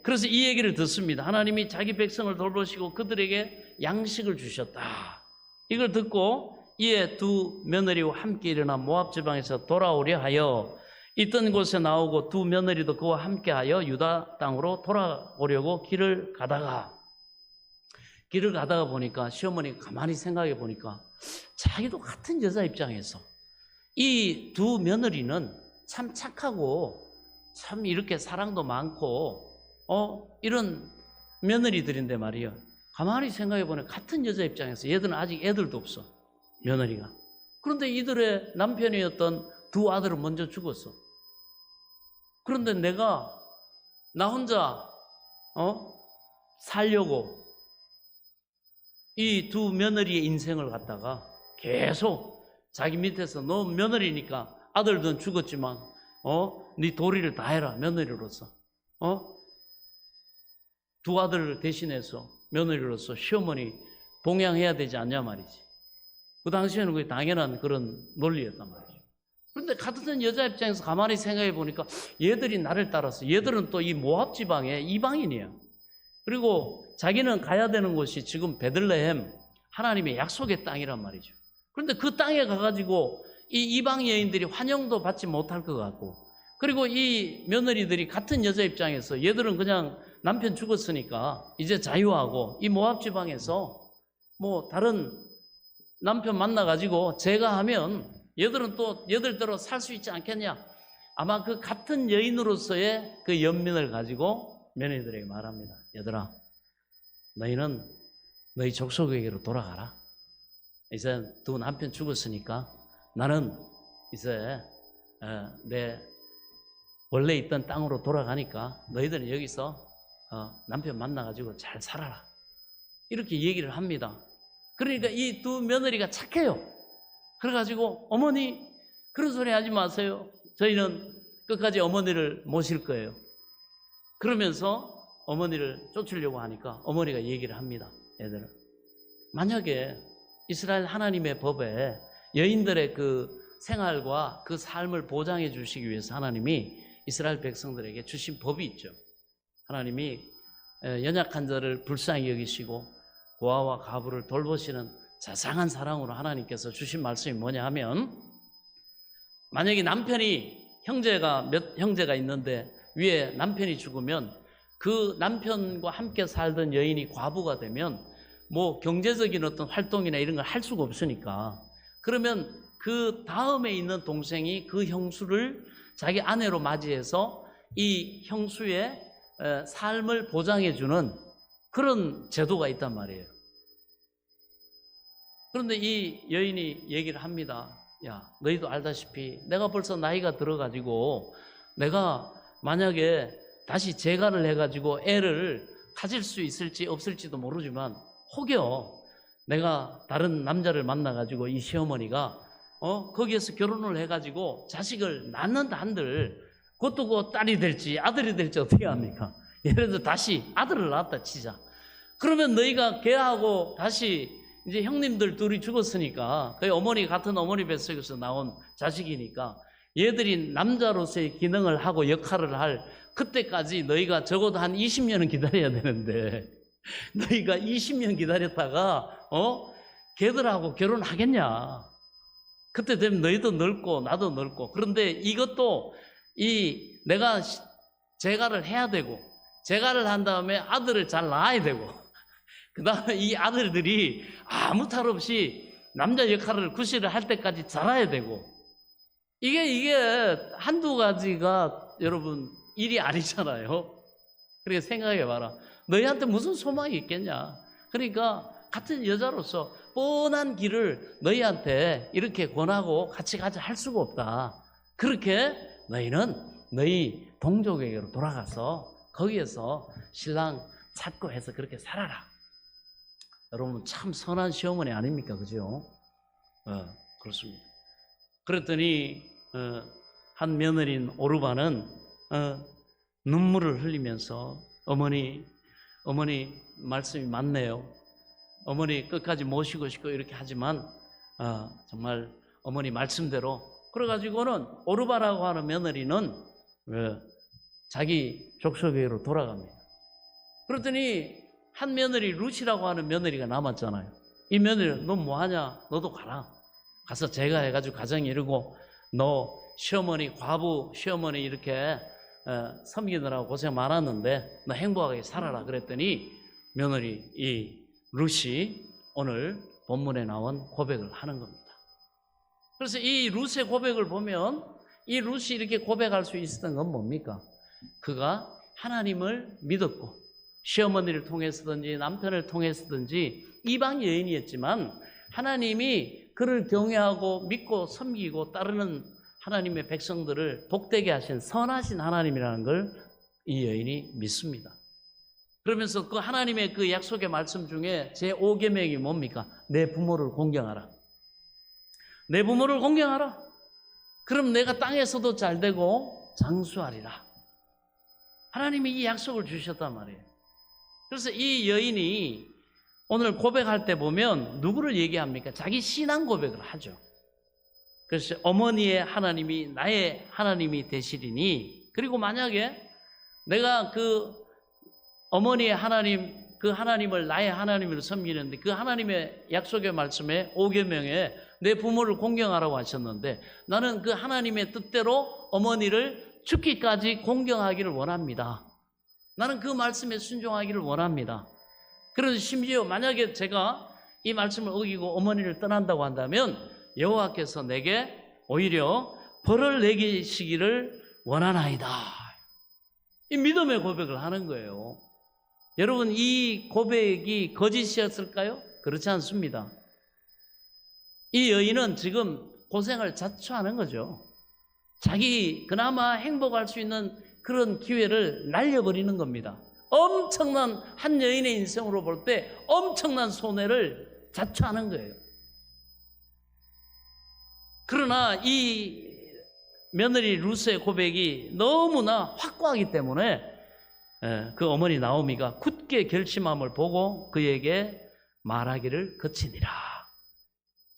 A: 그래서 이 얘기를 듣습니다. 하나님이 자기 백성을 돌보시고 그들에게 양식을 주셨다. 이걸 듣고 이에 두 며느리와 함께 일어나 모압 지방에서 돌아오려 하여 있던 곳에 나오고 두 며느리도 그와 함께하여 유다 땅으로 돌아오려고 길을 가다가 보니까 시어머니가 가만히 생각해 보니까 자기도 같은 여자 입장에서 이 두 며느리는 참 착하고 참 이렇게 사랑도 많고 이런 며느리들인데 말이에요. 가만히 생각해 보니 같은 여자 입장에서 얘들은 아직 애들도 없어. 며느리가. 그런데 이들의 남편이었던 두 아들은 먼저 죽었어. 그런데 나 혼자 살려고 이 두 며느리의 인생을 갖다가 계속 자기 밑에서 너 며느리니까 아들들은 죽었지만 네 도리를 다 해라 며느리로서 두 아들을 대신해서 며느리로서 시어머니 봉양해야 되지 않냐 말이지. 그 당시에는 그게 당연한 그런 논리였단 말이죠. 그런데 같은 여자 입장에서 가만히 생각해 보니까 얘들이 나를 따라서 얘들은 또 이 모압 지방의 이방인이야. 그리고 자기는 가야 되는 곳이 지금 베들레헴 하나님의 약속의 땅이란 말이죠. 그런데 그 땅에 가가지고 이 이방 여인들이 환영도 받지 못할 것 같고 그리고 이 며느리들이 같은 여자 입장에서 얘들은 그냥 남편 죽었으니까 이제 자유하고 이 모압 지방에서 뭐 다른 남편 만나가지고 제가 하면 얘들은 또 얘들대로 살 수 있지 않겠냐. 아마 그 같은 여인으로서의 그 연민을 가지고 며느리들에게 말합니다. 얘들아, 너희는 너희 족속에게로 돌아가라. 이제 두 남편 죽었으니까 나는 이제 내 원래 있던 땅으로 돌아가니까 너희들은 여기서 남편 만나가지고 잘 살아라. 이렇게 얘기를 합니다. 그러니까 이 두 며느리가 착해요. 그래가지고 어머니 그런 소리 하지 마세요. 저희는 끝까지 어머니를 모실 거예요. 그러면서 어머니를 쫓으려고 하니까 어머니가 얘기를 합니다. 애들은 만약에 이스라엘 하나님의 법에 여인들의 그 생활과 그 삶을 보장해 주시기 위해서 하나님이 이스라엘 백성들에게 주신 법이 있죠. 하나님이 연약한 자를 불쌍히 여기시고 고아와 과부를 돌보시는 자상한 사랑으로 하나님께서 주신 말씀이 뭐냐 하면, 만약에 남편이 몇 형제가 있는데 위에 남편이 죽으면 그 남편과 함께 살던 여인이 과부가 되면 뭐 경제적인 어떤 활동이나 이런 걸 할 수가 없으니까, 그러면 그 다음에 있는 동생이 그 형수를 자기 아내로 맞이해서 이 형수의 삶을 보장해 주는 그런 제도가 있단 말이에요. 그런데 이 여인이 얘기를 합니다. 야, 너희도 알다시피 내가 벌써 나이가 들어가지고 내가 만약에 다시 재가를 해가지고 애를 가질 수 있을지 없을지도 모르지만 혹여 내가 다른 남자를 만나가지고 이 시어머니가 거기에서 결혼을 해가지고 자식을 낳는다 한들 그것도 그 딸이 될지 아들이 될지 어떻게 합니까? 예를 들어 다시 아들을 낳았다 치자. 그러면 너희가 걔하고 다시 이제 형님들 둘이 죽었으니까 거의 어머니 같은 어머니 뱃속에서 나온 자식이니까 얘들이 남자로서의 기능을 하고 역할을 할 그때까지 너희가 적어도 한 20년은 기다려야 되는데 너희가 20년 기다렸다가 걔들하고 결혼하겠냐? 그때 되면 너희도 늙고 나도 늙고. 그런데 이것도 내가 재가를 해야 되고 재가를 한 다음에 아들을 잘 낳아야 되고 그 다음에 이 아들들이 아무 탈 없이 남자 역할을 구실을 할 때까지 자라야 되고, 이게 한두 가지가 여러분 일이 아니잖아요. 그러니까 생각해봐라. 너희한테 무슨 소망이 있겠냐. 그러니까 같은 여자로서 뻔한 길을 너희한테 이렇게 권하고 같이 가자 할 수가 없다. 그렇게 너희는 너희 동족에게로 돌아가서 거기에서 신랑 찾고 해서 그렇게 살아라. 여러분 참 선한 시어머니 아닙니까? 그죠? 그렇습니다. 그랬더니 한 며느리인 오르바는 눈물을 흘리면서 어머니 말씀이 맞네요. 어머니 끝까지 모시고 싶고 이렇게 하지만 정말 어머니 말씀대로 그래가지고는 오르바라고 하는 며느리는 자기 족속에게로 돌아갑니다. 그랬더니 한 며느리 루시라고 하는 며느리가 남았잖아요. 이 며느리 너 뭐하냐? 너도 가라. 가서 제가 해가지고 가정 이루고 너 시어머니 과부 시어머니 이렇게 섬기느라고 고생 많았는데 너 행복하게 살아라. 그랬더니 며느리 이 루시 오늘 본문에 나온 고백을 하는 겁니다. 그래서 이 루시의 고백을 보면 이 루시 이렇게 고백할 수 있었던 건 뭡니까? 그가 하나님을 믿었고 시어머니를 통해서든지 남편을 통해서든지 이방 여인이었지만 하나님이 그를 경외하고 믿고 섬기고 따르는 하나님의 백성들을 복되게 하신 선하신 하나님이라는 걸 이 여인이 믿습니다. 그러면서 그 하나님의 그 약속의 말씀 중에 제5계명이 뭡니까? 내 부모를 공경하라. 내 부모를 공경하라. 그럼 내가 땅에서도 잘 되고 장수하리라. 하나님이 이 약속을 주셨단 말이에요. 그래서 이 여인이 오늘 고백할 때 보면 누구를 얘기합니까? 자기 신앙 고백을 하죠. 그래서 어머니의 하나님이 나의 하나님이 되시리니, 그리고 만약에 내가 그 어머니의 하나님, 그 하나님을 나의 하나님으로 섬기는데 그 하나님의 약속의 말씀에 5계명에 내 부모를 공경하라고 하셨는데 나는 그 하나님의 뜻대로 어머니를 죽기까지 공경하기를 원합니다. 나는 그 말씀에 순종하기를 원합니다. 그래서 심지어 만약에 제가 이 말씀을 어기고 어머니를 떠난다고 한다면 여호와께서 내게 오히려 벌을 내기시기를 원하나이다. 이 믿음의 고백을 하는 거예요. 여러분 이 고백이 거짓이었을까요? 그렇지 않습니다. 이 여인은 지금 고생을 자초하는 거죠. 자기 그나마 행복할 수 있는 그런 기회를 날려버리는 겁니다. 엄청난 한 여인의 인생으로 볼 때 엄청난 손해를 자초하는 거예요. 그러나 이 며느리 루스의 고백이 너무나 확고하기 때문에 그 어머니 나오미가 굳게 결심함을 보고 그에게 말하기를 그치니라.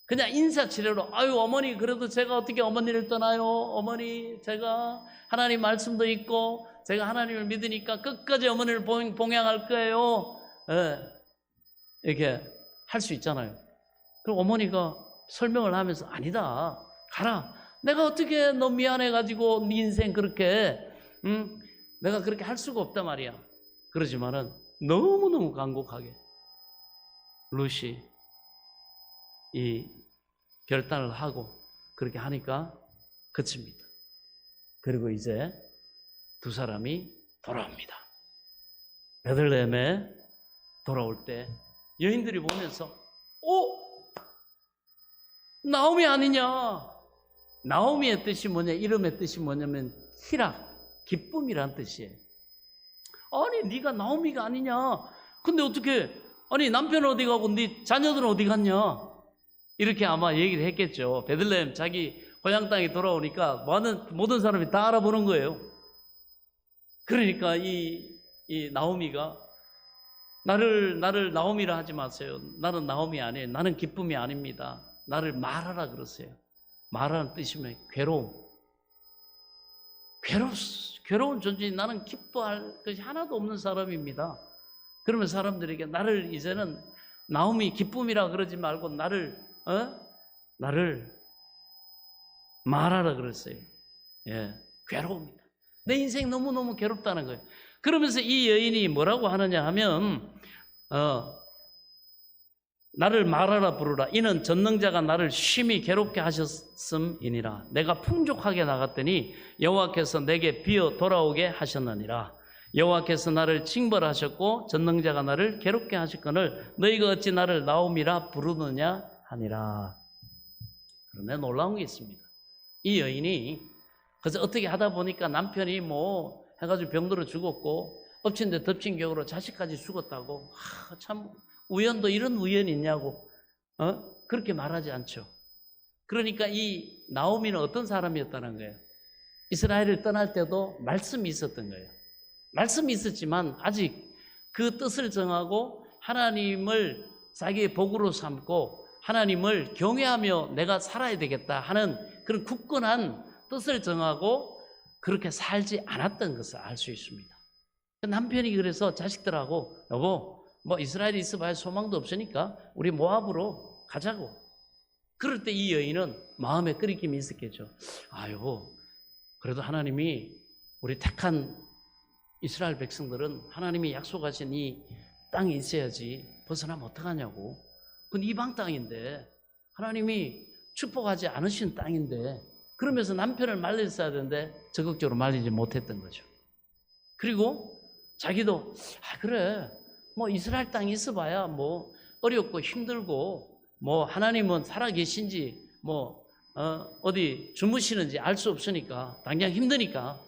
A: 그냥 인사치레로 아유 어머니 그래도 제가 어떻게 어머니를 떠나요? 어머니 제가 하나님 말씀도 있고 제가 하나님을 믿으니까 끝까지 어머니를 봉양할 거예요. 이렇게 할 수 있잖아요. 그럼 어머니가 설명을 하면서 아니다 가라. 내가 어떻게 너 미안해가지고 네 인생 그렇게 내가 그렇게 할 수가 없단 말이야. 그러지만은 너무너무 간곡하게 루시 이 결단을 하고 그렇게 하니까 그칩니다. 그리고 이제 두 사람이 돌아옵니다. 베들레헴에 돌아올 때 여인들이 보면서 나오미 아니냐. 나오미의 뜻이 뭐냐, 이름의 뜻이 뭐냐면 희락, 기쁨이란 뜻이에요. 아니 네가 나오미가 아니냐. 근데 어떻게 아니 남편 어디 가고 네 자녀들은 어디 갔냐. 이렇게 아마 얘기를 했겠죠. 베들레헴 자기 고향 땅에 돌아오니까 모든 사람이 다 알아보는 거예요. 그러니까 이 나오미가 나를 나오미라 하지 마세요. 나는 나오미 아니에요. 나는 기쁨이 아닙니다. 나를 말하라 그러세요. 말하는 뜻이면 괴로운 존재인 나는 기뻐할 것이 하나도 없는 사람입니다. 그러면 사람들에게 나를 이제는 나오미 기쁨이라 그러지 말고 나를 말하라 그랬어요. 예, 괴로웁니다. 내 인생 너무너무 괴롭다는 거예요. 그러면서 이 여인이 뭐라고 하느냐 하면 나를 말하라 부르라. 이는 전능자가 나를 심히 괴롭게 하셨음이니라. 내가 풍족하게 나갔더니 여호와께서 내게 비어 돌아오게 하셨느니라. 여호와께서 나를 징벌하셨고 전능자가 나를 괴롭게 하셨거늘 너희가 어찌 나를 나오미라 부르느냐 하니라. 그런데 놀라운 게 있습니다. 이 여인이 그래서 어떻게 하다 보니까 남편이 뭐 해가지고 병들어 죽었고 엎친 데 덮친 격으로 자식까지 죽었다고 참 우연도 이런 우연이 있냐고 그렇게 말하지 않죠. 그러니까 이 나오미는 어떤 사람이었다는 거예요. 이스라엘을 떠날 때도 말씀이 있었던 거예요. 말씀이 있었지만 아직 그 뜻을 정하고 하나님을 자기의 복으로 삼고 하나님을 경외하며 내가 살아야 되겠다 하는 그런 굳건한 뜻을 정하고 그렇게 살지 않았던 것을 알 수 있습니다. 남편이 그래서 자식들하고 여보 뭐 이스라엘에 있어봐야 소망도 없으니까 우리 모압으로 가자고. 그럴 때 이 여인은 마음에 끓이김이 있었겠죠. 여보 그래도 하나님이 우리 택한 이스라엘 백성들은 하나님이 약속하신 이 땅에 있어야지 벗어나면 어떡하냐고. 그건 이방 땅인데 하나님이 축복하지 않으신 땅인데 그러면서 남편을 말렸어야 되는데 적극적으로 말리지 못했던 거죠. 그리고 자기도 그래 뭐 이스라엘 땅에 있어봐야 뭐 어렵고 힘들고 뭐 하나님은 살아계신지 뭐 어디 주무시는지 알 수 없으니까 당장 힘드니까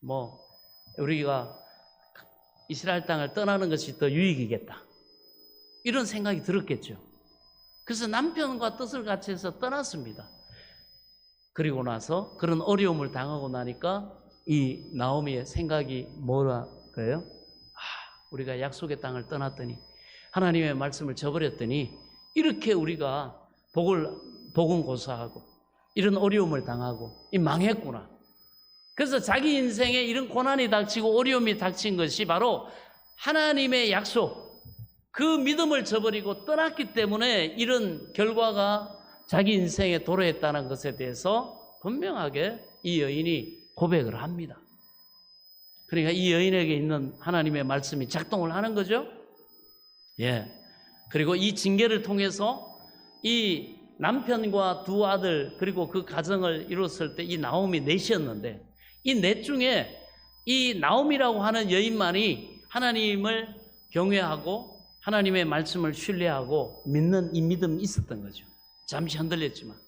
A: 뭐 우리가 이스라엘 땅을 떠나는 것이 더 유익이겠다 이런 생각이 들었겠죠. 그래서 남편과 뜻을 같이 해서 떠났습니다. 그리고 나서 그런 어려움을 당하고 나니까 이 나오미의 생각이 뭐라고요? 우리가 약속의 땅을 떠났더니 하나님의 말씀을 저버렸더니 이렇게 우리가 복은 고사하고 이런 어려움을 당하고 망했구나. 그래서 자기 인생에 이런 고난이 닥치고 어려움이 닥친 것이 바로 하나님의 약속, 그 믿음을 저버리고 떠났기 때문에 이런 결과가 자기 인생에 도래했다는 것에 대해서 분명하게 이 여인이 고백을 합니다. 그러니까 이 여인에게 있는 하나님의 말씀이 작동을 하는 거죠. 예. 그리고 이 징계를 통해서 이 남편과 두 아들 그리고 그 가정을 이뤘을 때 이 나오미 넷이었는데 이 넷 중에 이 나오미라고 하는 여인만이 하나님을 경외하고 하나님의 말씀을 신뢰하고 믿는 이 믿음이 있었던 거죠. 잠시 흔들렸지만,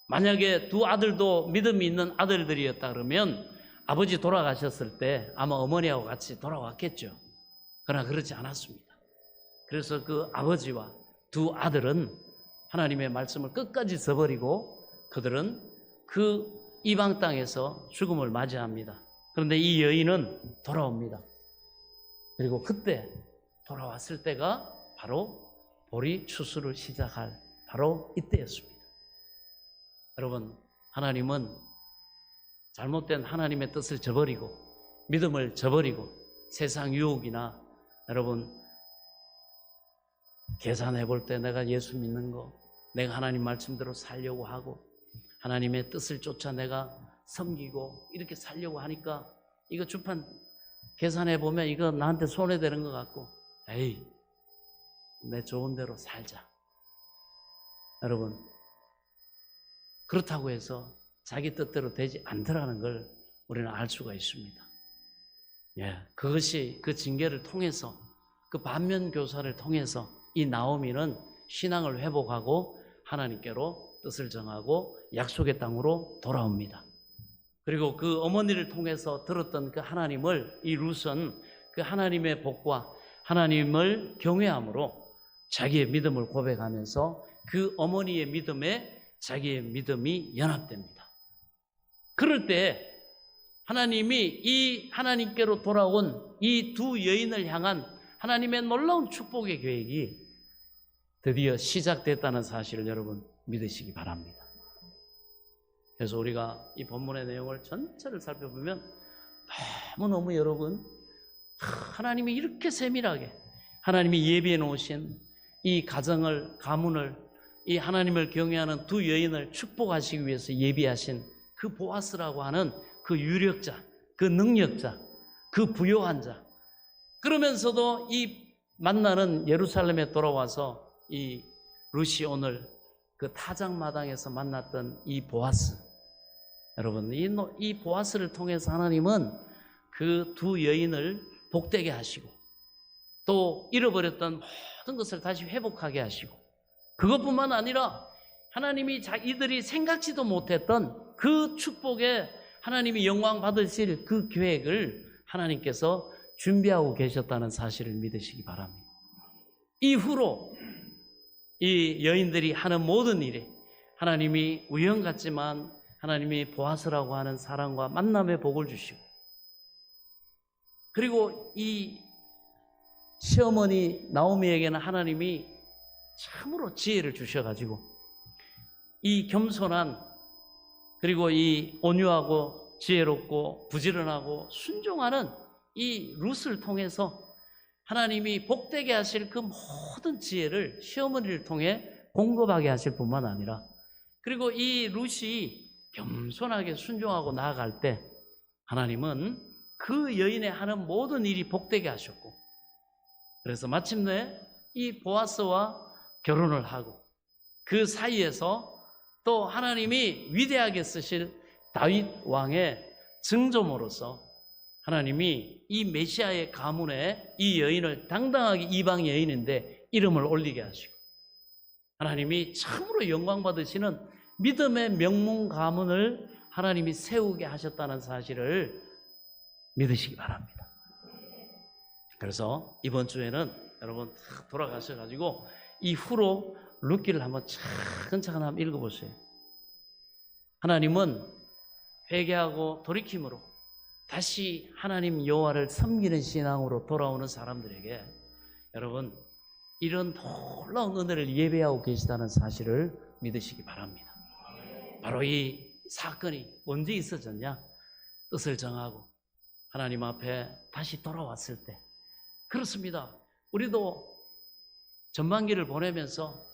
A: 만약에 두 아들도 믿음이 있는 아들들이었다 그러면 아버지 돌아가셨을 때 아마 어머니하고 같이 돌아왔겠죠. 그러나 그렇지 않았습니다. 그래서 그 아버지와 두 아들은 하나님의 말씀을 끝까지 저버리고 그들은 그 이방 땅에서 죽음을 맞이합니다. 그런데 이 여인은 돌아옵니다. 그리고 그때 돌아왔을 때가 바로 보리 추수를 시작할 바로 이때였습니다. 여러분, 하나님은 잘못된 하나님의 뜻을 저버리고 믿음을 저버리고 세상 유혹이나 여러분 계산해 볼 때 내가 예수 믿는 거, 내가 하나님 말씀대로 살려고 하고 하나님의 뜻을 쫓아 내가 섬기고 이렇게 살려고 하니까 이거 주판 계산해 보면 이거 나한테 손해되는 것 같고, 에이, 내 좋은 대로 살자. 여러분, 그렇다고 해서 자기 뜻대로 되지 않더라는 걸 우리는 알 수가 있습니다. 예, 그것이 그 징계를 통해서, 그 반면 교사를 통해서 이 나오미는 신앙을 회복하고 하나님께로 뜻을 정하고 약속의 땅으로 돌아옵니다. 그리고 그 어머니를 통해서 들었던 그 하나님을, 이 룻은 그 하나님의 복과 하나님을 경외함으로 자기의 믿음을 고백하면서 그 어머니의 믿음에 자기의 믿음이 연합됩니다. 그럴 때 하나님이 이 하나님께로 돌아온 이 두 여인을 향한 하나님의 놀라운 축복의 계획이 드디어 시작됐다는 사실을 여러분 믿으시기 바랍니다. 그래서 우리가 이 본문의 내용을 전체를 살펴보면 너무너무 여러분, 하나님이 이렇게 세밀하게 하나님이 예비해 놓으신 이 가정을, 가문을, 이 하나님을 경외하는 두 여인을 축복하시기 위해서 예비하신 그 보아스라고 하는 그 유력자, 그 능력자, 그 부요한 자, 그러면서도 이 만나는 예루살렘에 돌아와서 이 룻이 오늘 그 타작마당에서 만났던 이 보아스, 여러분 이 보아스를 통해서 하나님은 그 두 여인을 복되게 하시고 또 잃어버렸던 모든 것을 다시 회복하게 하시고, 그것뿐만 아니라 하나님이 이들이 생각지도 못했던 그 축복에 하나님이 영광 받으실 그 계획을 하나님께서 준비하고 계셨다는 사실을 믿으시기 바랍니다. 이후로 이 여인들이 하는 모든 일에 하나님이 우연 같지만 하나님이 보아스라고 하는 사랑과 만남의 복을 주시고, 그리고 이 시어머니 나오미에게는 하나님이 참으로 지혜를 주셔가지고 이 겸손한, 그리고 이 온유하고 지혜롭고 부지런하고 순종하는 이 룻을 통해서 하나님이 복되게 하실 그 모든 지혜를 시어머니를 통해 공급하게 하실 뿐만 아니라, 그리고 이 룻이 겸손하게 순종하고 나아갈 때 하나님은 그 여인의 하는 모든 일이 복되게 하셨고, 그래서 마침내 이 보아스와 결혼을 하고 그 사이에서 또 하나님이 위대하게 쓰실 다윗 왕의 증조모로서 하나님이 이 메시아의 가문에 이 여인을 당당하게 이방 여인인데 이름을 올리게 하시고, 하나님이 참으로 영광 받으시는 믿음의 명문 가문을 하나님이 세우게 하셨다는 사실을 믿으시기 바랍니다. 그래서 이번 주에는 여러분 돌아가셔가지고 이후로 룻기를 한번 차근차근 한번 읽어보세요. 하나님은 회개하고 돌이킴으로 다시 하나님 여호와를 섬기는 신앙으로 돌아오는 사람들에게 여러분 이런 놀라운 은혜를 예배하고 계시다는 사실을 믿으시기 바랍니다. 바로 이 사건이 언제 있어졌냐? 뜻을 정하고 하나님 앞에 다시 돌아왔을 때. 그렇습니다. 우리도 전반기를 보내면서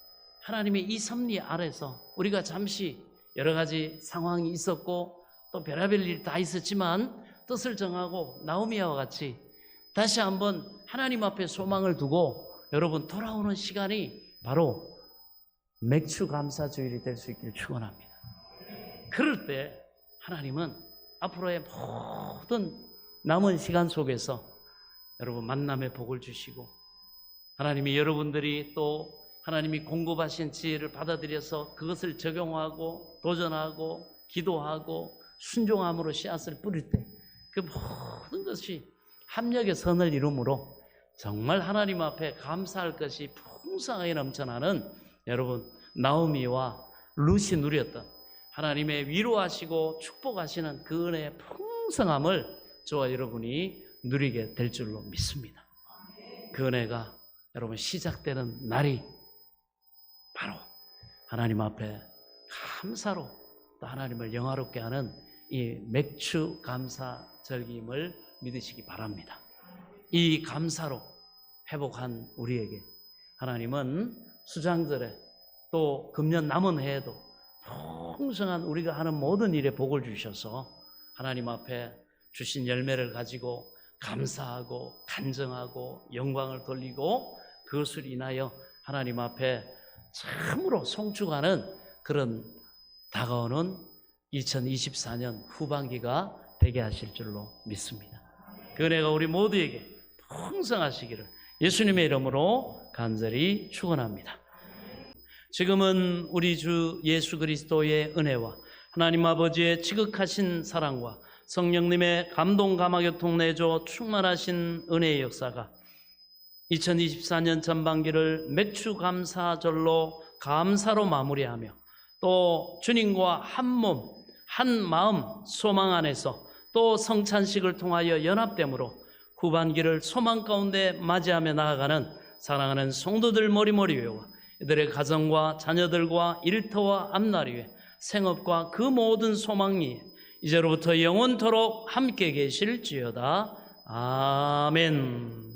A: 하나님의 이 섭리 아래서 우리가 잠시 여러 가지 상황이 있었고 또 별의별 일이 다 있었지만 뜻을 정하고 나오미와 같이 다시 한번 하나님 앞에 소망을 두고 여러분 돌아오는 시간이 바로 맥주 감사주일이 될 수 있기를 축원합니다. 그럴 때 하나님은 앞으로의 모든 남은 시간 속에서 여러분 만남의 복을 주시고, 하나님이 여러분들이 또 하나님이 공급하신 지혜를 받아들여서 그것을 적용하고 도전하고 기도하고 순종함으로 씨앗을 뿌릴 때 그 모든 것이 합력의 선을 이루므로 정말 하나님 앞에 감사할 것이 풍성하게 넘쳐나는 여러분 나오미와 룻이 누렸던 하나님의 위로하시고 축복하시는 그 은혜의 풍성함을 저와 여러분이 누리게 될 줄로 믿습니다. 그 은혜가 여러분 시작되는 날이 바로 하나님 앞에 감사로 또 하나님을 영화롭게 하는 이 맥주 감사 절기임을 믿으시기 바랍니다. 이 감사로 회복한 우리에게 하나님은 수장절에 또 금년 남은 해에도 풍성한 우리가 하는 모든 일에 복을 주셔서 하나님 앞에 주신 열매를 가지고 감사하고 간증하고 영광을 돌리고 그것을 인하여 하나님 앞에 참으로 송축하는 그런 다가오는 2024년 후반기가 되게 하실 줄로 믿습니다. 그 은혜가 우리 모두에게 풍성하시기를 예수님의 이름으로 간절히 축원합니다. 지금은 우리 주 예수 그리스도의 은혜와 하나님 아버지의 지극하신 사랑과 성령님의 감동 감화교통 내조 충만하신 은혜의 역사가 2024년 전반기를 맥주 감사절로 감사로 마무리하며 또 주님과 한 몸, 한 마음 소망 안에서 또 성찬식을 통하여 연합됨으로 후반기를 소망 가운데 맞이하며 나아가는 사랑하는 성도들 머리머리 위와 이들의 가정과 자녀들과 일터와 앞날 위에 생업과 그 모든 소망이 이제로부터 영원토록 함께 계실지어다. 아멘.